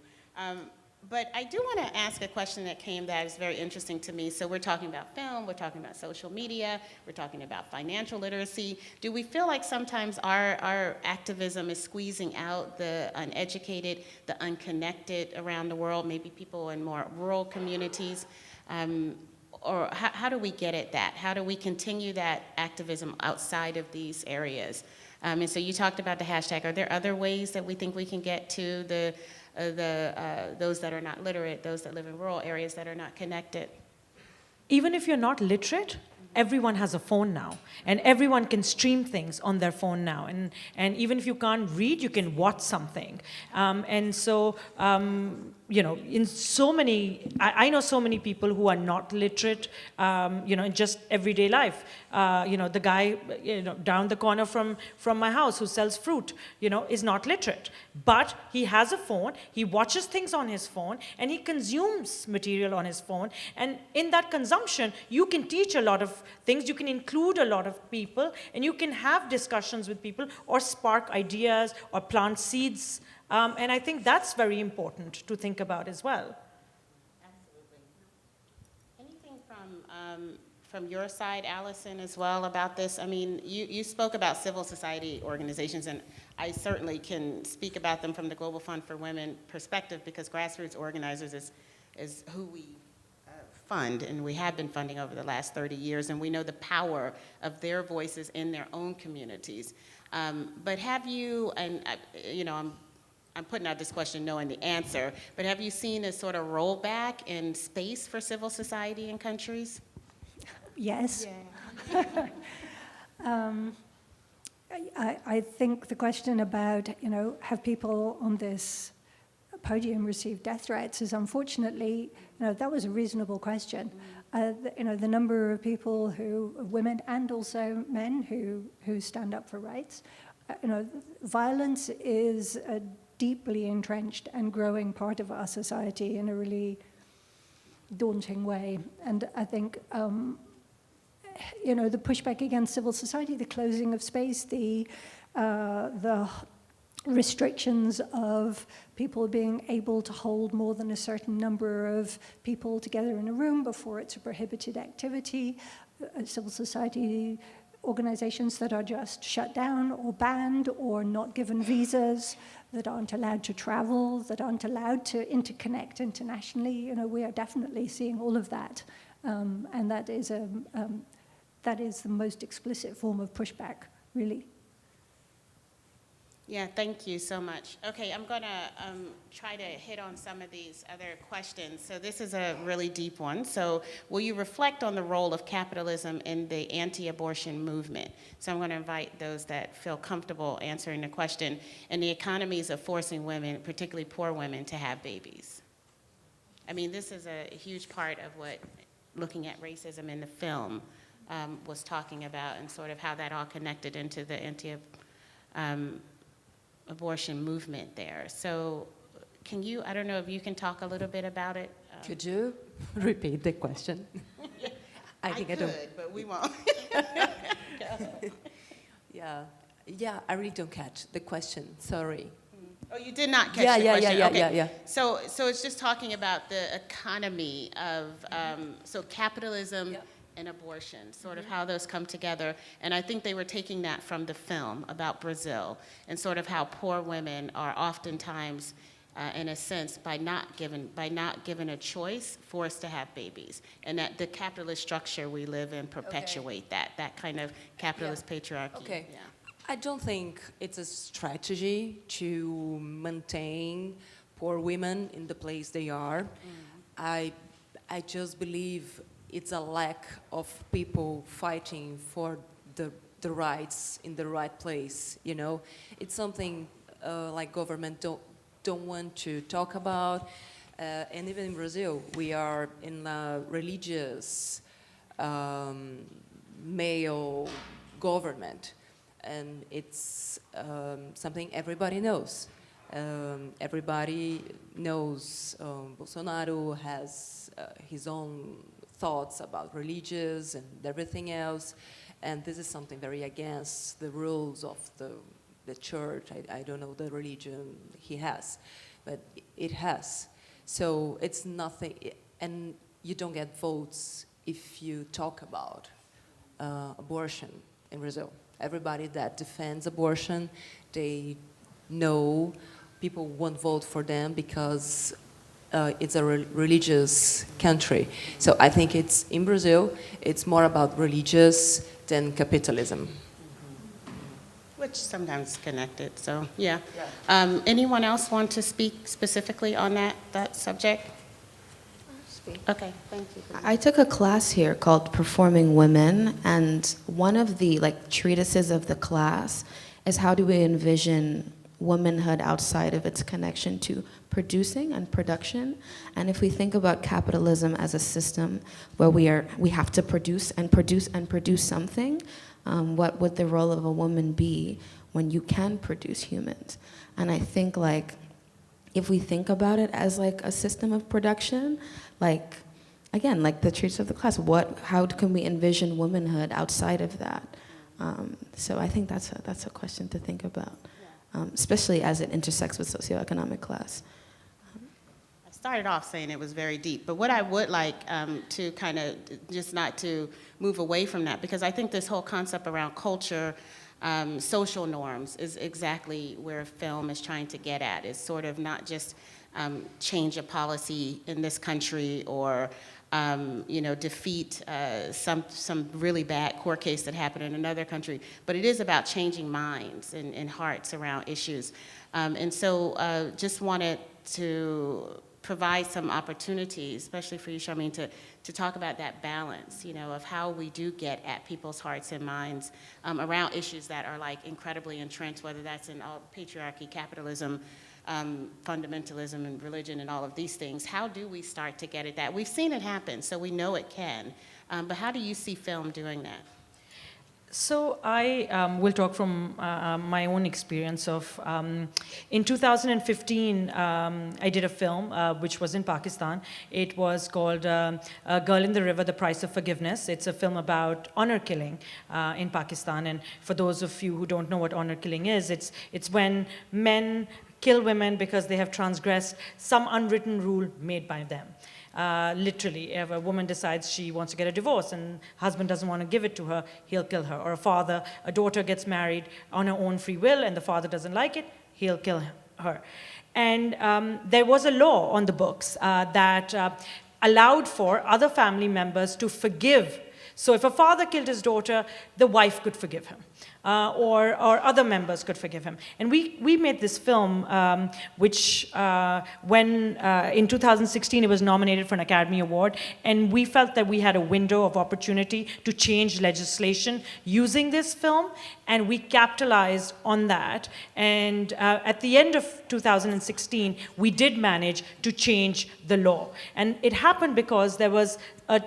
But I do want to ask a question that is very interesting to me. So we're talking about film, we're talking about social media, we're talking about financial literacy. Do we feel like sometimes our activism is squeezing out the uneducated, the unconnected around the world, maybe people in more rural communities? Or how do we get at that? How do we continue that activism outside of these areas? And so you talked about the hashtag. Are there other ways that we think we can get to the those that are not literate, those that live in rural areas that are not connected. Even if you're not literate, everyone has a phone now, and everyone can stream things on their phone now. And even if you can't read, you can watch something. And so, in so many, I know so many people who are not literate, in just everyday life. The guy, down the corner from my house who sells fruit, is not literate. But he has a phone, he watches things on his phone, and he consumes material on his phone. And in that consumption, you can teach a lot of things, you can include a lot of people, and you can have discussions with people or spark ideas or plant seeds. And I think that's very important to think about as well. Absolutely. Anything from your side, Allison, as well about this? I mean, you spoke about civil society organizations, and I certainly can speak about them from the Global Fund for Women perspective, because grassroots organizers is who we fund, and we have been funding over the last 30 years, and we know the power of their voices in their own communities. But have you, and I'm putting out this question knowing the answer, but have you seen a sort of rollback in space for civil society in countries? Yes. Yeah. I think the question about, have people on this podium received death threats is unfortunately, that was a reasonable question. The number of people women and also men who stand up for rights, violence is a deeply entrenched and growing part of our society in a really daunting way. And I think, the pushback against civil society, the closing of space, the restrictions of people being able to hold more than a certain number of people together in a room before it's a prohibited activity, civil society organizations that are just shut down or banned or not given visas, that aren't allowed to travel, that aren't allowed to interconnect internationally. We are definitely seeing all of that. And that is the most explicit form of pushback, really. Yeah, thank you so much. Okay, I'm going to try to hit on some of these other questions. So this is a really deep one. So will you reflect on the role of capitalism in the anti-abortion movement? So I'm going to invite those that feel comfortable answering the question. And the economies of forcing women, particularly poor women, to have babies. I mean, this is a huge part of what looking at racism in the film was talking about, and sort of how that all connected into the abortion movement there. So can you, I don't know if you can talk a little bit about it? Could you repeat the question? I could, but we won't. Yeah, I really don't catch the question, sorry. Oh, you did not catch the question? Yeah. So it's just talking about the economy of, so capitalism and abortion, sort of how those come together. And I think they were taking that from the film about Brazil, and sort of how poor women are oftentimes, in a sense, by not given a choice, forced to have babies. And that the capitalist structure we live in perpetuate that kind of capitalist patriarchy. Okay. Yeah. I don't think it's a strategy to maintain poor women in the place they are. I just believe it's a lack of people fighting for the rights in the right place. It's something like government don't want to talk about, and even in Brazil, we are in a religious male government, and it's something everybody knows. Everybody knows Bolsonaro has his own thoughts about religions and everything else, and this is something very against the rules of the church. I don't know the religion he has, but it has. So it's nothing, and you don't get votes if you talk about abortion in Brazil. Everybody that defends abortion, they know people won't vote for them because it's a religious country. So I think in Brazil, it's more about religious than capitalism. Which sometimes connected, so yeah. Anyone else want to speak specifically on that subject? Okay, thank you. I took a class here called Performing Women, and one of the treatises of the class is how do we envision womanhood outside of its connection to producing and production. And if we think about capitalism as a system where we have to produce and produce and produce something, what would the role of a woman be when you can produce humans? And I think if we think about it as a system of production, again, the treatise of the class, how can we envision womanhood outside of that? So I think that's a question to think about, especially as it intersects with socioeconomic class. I started off saying it was very deep, but what I would like to kind of just not to move away from that, because I think this whole concept around culture, social norms is exactly where film is trying to get at. It's sort of not just change a policy in this country or defeat some really bad court case that happened in another country, but it is about changing minds and hearts around issues. And so just wanted to provide some opportunities, especially for you, Charmaine, to talk about that balance, of how we do get at people's hearts and minds around issues that are incredibly entrenched, whether that's in all patriarchy, capitalism, fundamentalism and religion and all of these things. How do we start to get at that? We've seen it happen, so we know it can. But how do you see film doing that? So I will talk from my own experience of, in 2015, I did a film which was in Pakistan. It was called A Girl in the River, The Price of Forgiveness. It's a film about honor killing in Pakistan. And for those of you who don't know what honor killing is, it's when men kill women because they have transgressed some unwritten rule made by them. Literally, if a woman decides she wants to get a divorce and husband doesn't want to give it to her, he'll kill her. Or a daughter gets married on her own free will and the father doesn't like it, he'll kill her. And there was a law on the books that allowed for other family members to forgive. So if a father killed his daughter, the wife could forgive him. Or other members could forgive him. And we made this film, which in 2016 it was nominated for an Academy Award, and we felt that we had a window of opportunity to change legislation using this film, and we capitalized on that. And at the end of 2016, we did manage to change the law. And it happened because there was a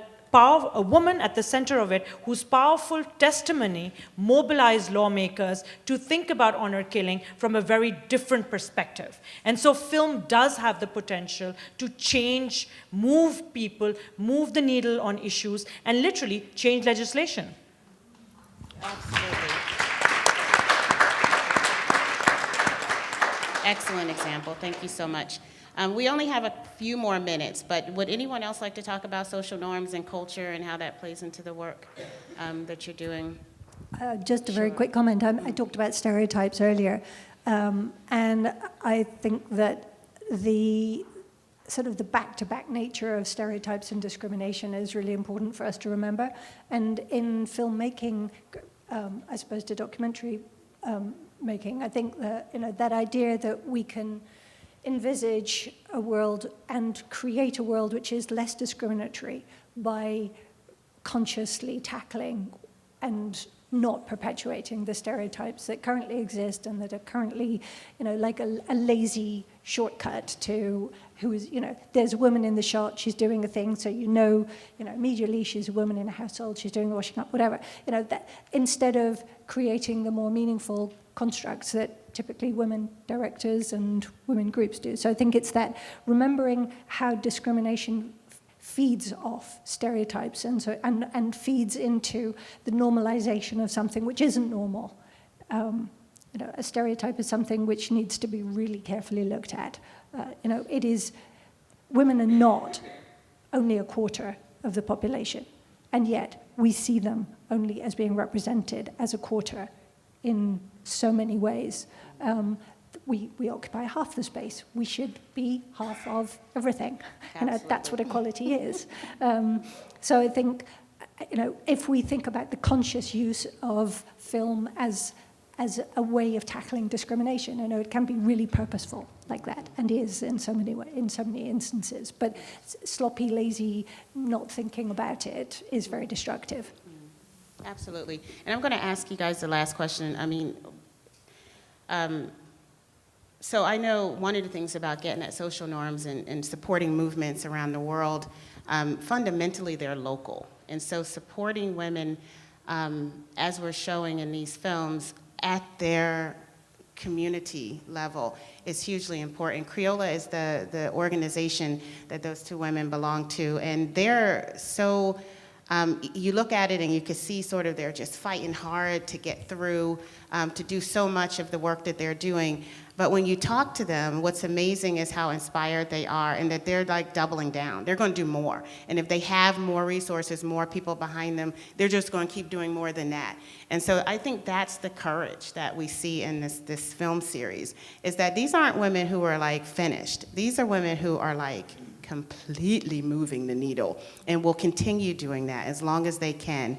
woman at the center of it whose powerful testimony mobilized lawmakers to think about honor killing from a very different perspective. And so film does have the potential to change, move people, move the needle on issues, and literally change legislation. Absolutely. Excellent example. Thank you so much. We only have a few more minutes, but would anyone else like to talk about social norms and culture and how that plays into the work that you're doing? Just a very quick comment. I talked about stereotypes earlier, and I think that the sort of the back-to-back nature of stereotypes and discrimination is really important for us to remember. And in filmmaking, I suppose to documentary making, I think that that idea that we can envisage a world and create a world which is less discriminatory by consciously tackling and not perpetuating the stereotypes that currently exist and that are currently, like a lazy shortcut to who is, there's a woman in the shot, she's doing a thing, so immediately she's a woman in a household, she's doing the washing up, whatever. That instead of creating the more meaningful constructs that typically women directors and women groups do. So I think it's that remembering how discrimination feeds off stereotypes and feeds into the normalization of something which isn't normal. A stereotype is something which needs to be really carefully looked at. Women are not only a quarter of the population, and yet we see them only as being represented as a quarter in so many ways. We occupy half the space. We should be half of everything. That's what equality is. So I think, if we think about the conscious use of film as as a way of tackling discrimination. I know it can be really purposeful like that, and is in so many instances. But sloppy, lazy, not thinking about it is very destructive. Absolutely. And I'm going to ask you guys the last question. I mean, so I know one of the things about getting at social norms and supporting movements around the world, fundamentally they're local. And so supporting women, as we're showing in these films, at their community level is hugely important. Creola is the organization that those two women belong to, and they're so, you look at it and you can see sort of they're just fighting hard to get through, to do so much of the work that they're doing. But when you talk to them, what's amazing is how inspired they are and that they're like doubling down. They're going to do more. And if they have more resources, more people behind them, they're just going to keep doing more than that. And so I think that's the courage that we see in this film series, is that these aren't women who are like finished. These are women who are like completely moving the needle and will continue doing that as long as they can.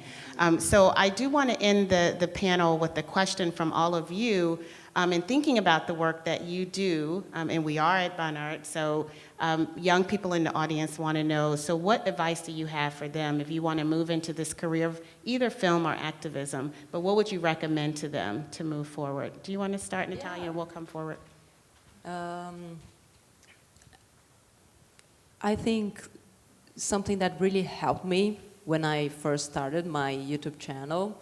So I do want to end the panel with a question from all of you. And thinking about the work that you do, and we are at Barnard, so young people in the audience want to know, so what advice do you have for them if you want to move into this career of either film or activism, but what would you recommend to them to move forward? Do you want to start, Natalia, and we'll come forward? I think something that really helped me when I first started my YouTube channel,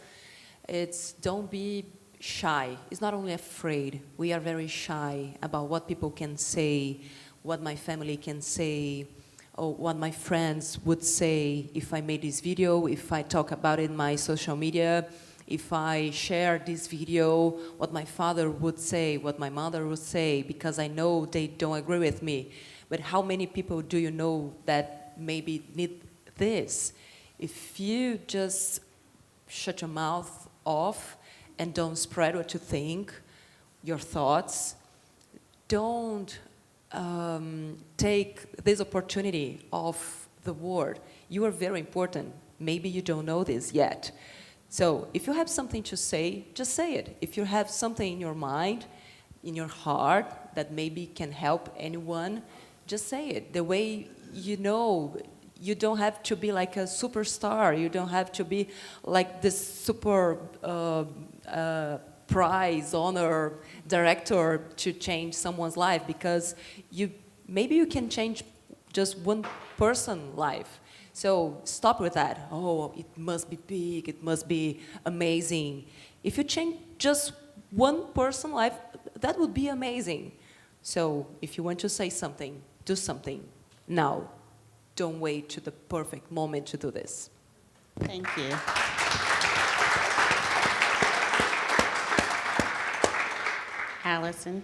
it's don't be shy. It's not only afraid. We are very shy about what people can say, what my family can say, or what my friends would say if I made this video, if I talk about it in my social media, if I share this video, what my father would say, what my mother would say, because I know they don't agree with me. But how many people do you know that maybe need this? If you just shut your mouth off and don't spread what you think, your thoughts, don't take this opportunity of the word. You are very important. Maybe you don't know this yet. So if you have something to say, just say it. If you have something in your mind, in your heart, that maybe can help anyone, just say it. The way you know, you don't have to be like a superstar. You don't have to be like this super prize, honor director to change someone's life, because maybe you can change just one person's life. So stop with that. Oh, it must be big, it must be amazing. If you change just one person's life, that would be amazing. So if you want to say something, do something now. Don't wait to the perfect moment to do this. Thank you. Allison.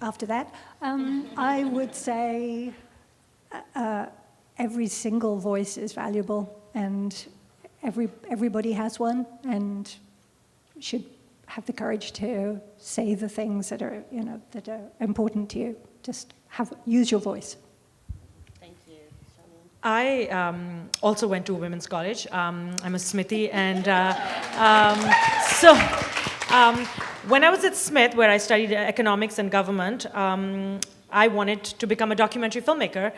After that, I would say every single voice is valuable, and everybody has one, and should have the courage to say the things that are, that are important to you. Just use your voice. Thank you. I also went to a women's college. I'm a Smithy, and when I was at Smith, where I studied economics and government, I wanted to become a documentary filmmaker.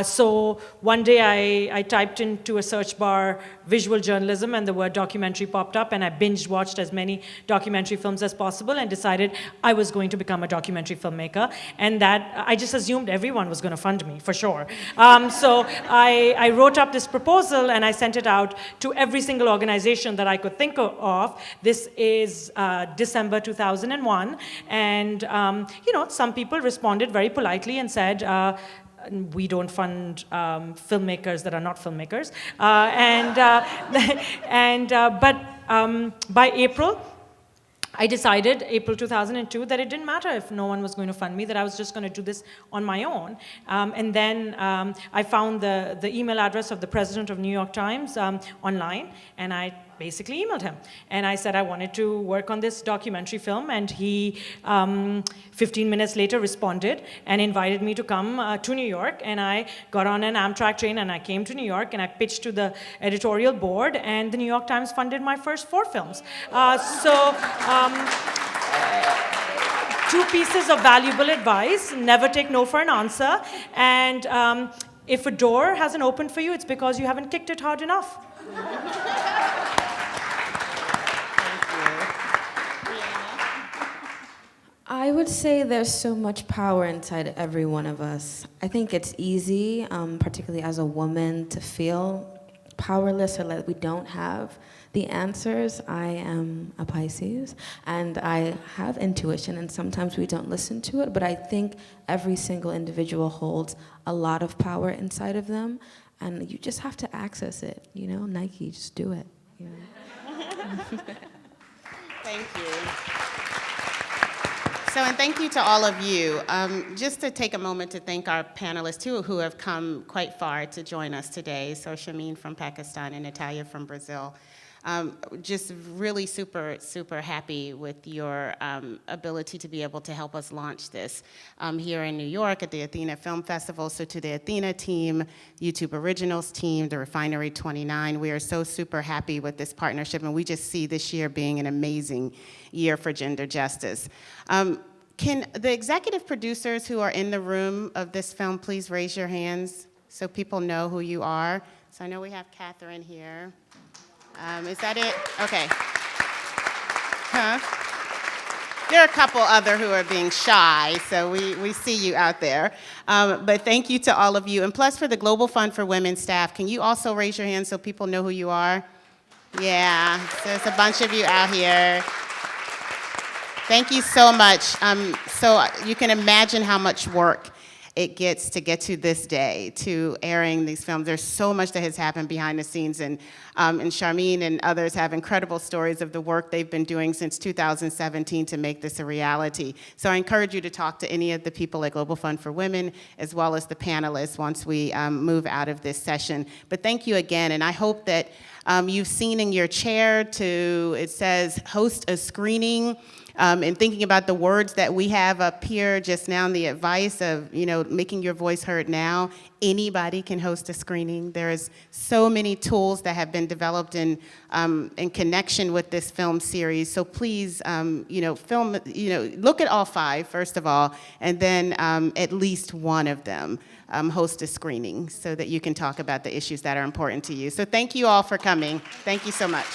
So one day I typed into a search bar visual journalism, and the word documentary popped up, and I binge watched as many documentary films as possible and decided I was going to become a documentary filmmaker, and that I just assumed everyone was going to fund me, for sure. So I wrote up this proposal and I sent it out to every single organization that I could think of. This is December 2001, and some people responded very politely and said, we don't fund filmmakers that are not filmmakers. But by April, I decided, April 2002, that it didn't matter if no one was going to fund me, that I was just going to do this on my own. And then I found the email address of the president of New York Times online, and I basically emailed him. And I said I wanted to work on this documentary film, and he, 15 minutes later, responded and invited me to come to New York. And I got on an Amtrak train, and I came to New York, and I pitched to the editorial board, and the New York Times funded my first 4 films. Two pieces of valuable advice: never take no for an answer, and if a door hasn't opened for you, it's because you haven't kicked it hard enough. I would say there's so much power inside every one of us. I think it's easy, particularly as a woman, to feel powerless or that we don't have the answers. I am a Pisces, and I have intuition, and sometimes we don't listen to it, but I think every single individual holds a lot of power inside of them, and you just have to access it. You know, Nike, just do it. You know? Thank you. So, and thank you to all of you. Just to take a moment to thank our panelists, too, who have come quite far to join us today. So Shameen from Pakistan and Natalia from Brazil. Just really super, super happy with your ability to be able to help us launch this here in New York at the Athena Film Festival. So to the Athena team, YouTube Originals team, the Refinery 29, we are so super happy with this partnership, and we just see this year being an amazing year for gender justice. Can the executive producers who are in the room of this film please raise your hands so people know who you are? So I know we have Catherine here. Is that it? Okay. Huh? There are a couple other who are being shy, so we see you out there. But thank you to all of you. And plus, for the Global Fund for Women staff, can you also raise your hand so people know who you are? Yeah, so there's a bunch of you out here. Thank you so much. So you can imagine how much work it gets to get to this day, to airing these films. There's so much that has happened behind the scenes, and Charmine and others have incredible stories of the work they've been doing since 2017 to make this a reality. So I encourage you to talk to any of the people at Global Fund for Women, as well as the panelists once we move out of this session. But thank you again, and I hope that you've seen in your chair it says host a screening. And thinking about the words that we have up here just now, and the advice of, making your voice heard now, anybody can host a screening. There's so many tools that have been developed in connection with this film series. So please, look at all 5, first of all, and then at least one of them host a screening so that you can talk about the issues that are important to you. So thank you all for coming. Thank you so much.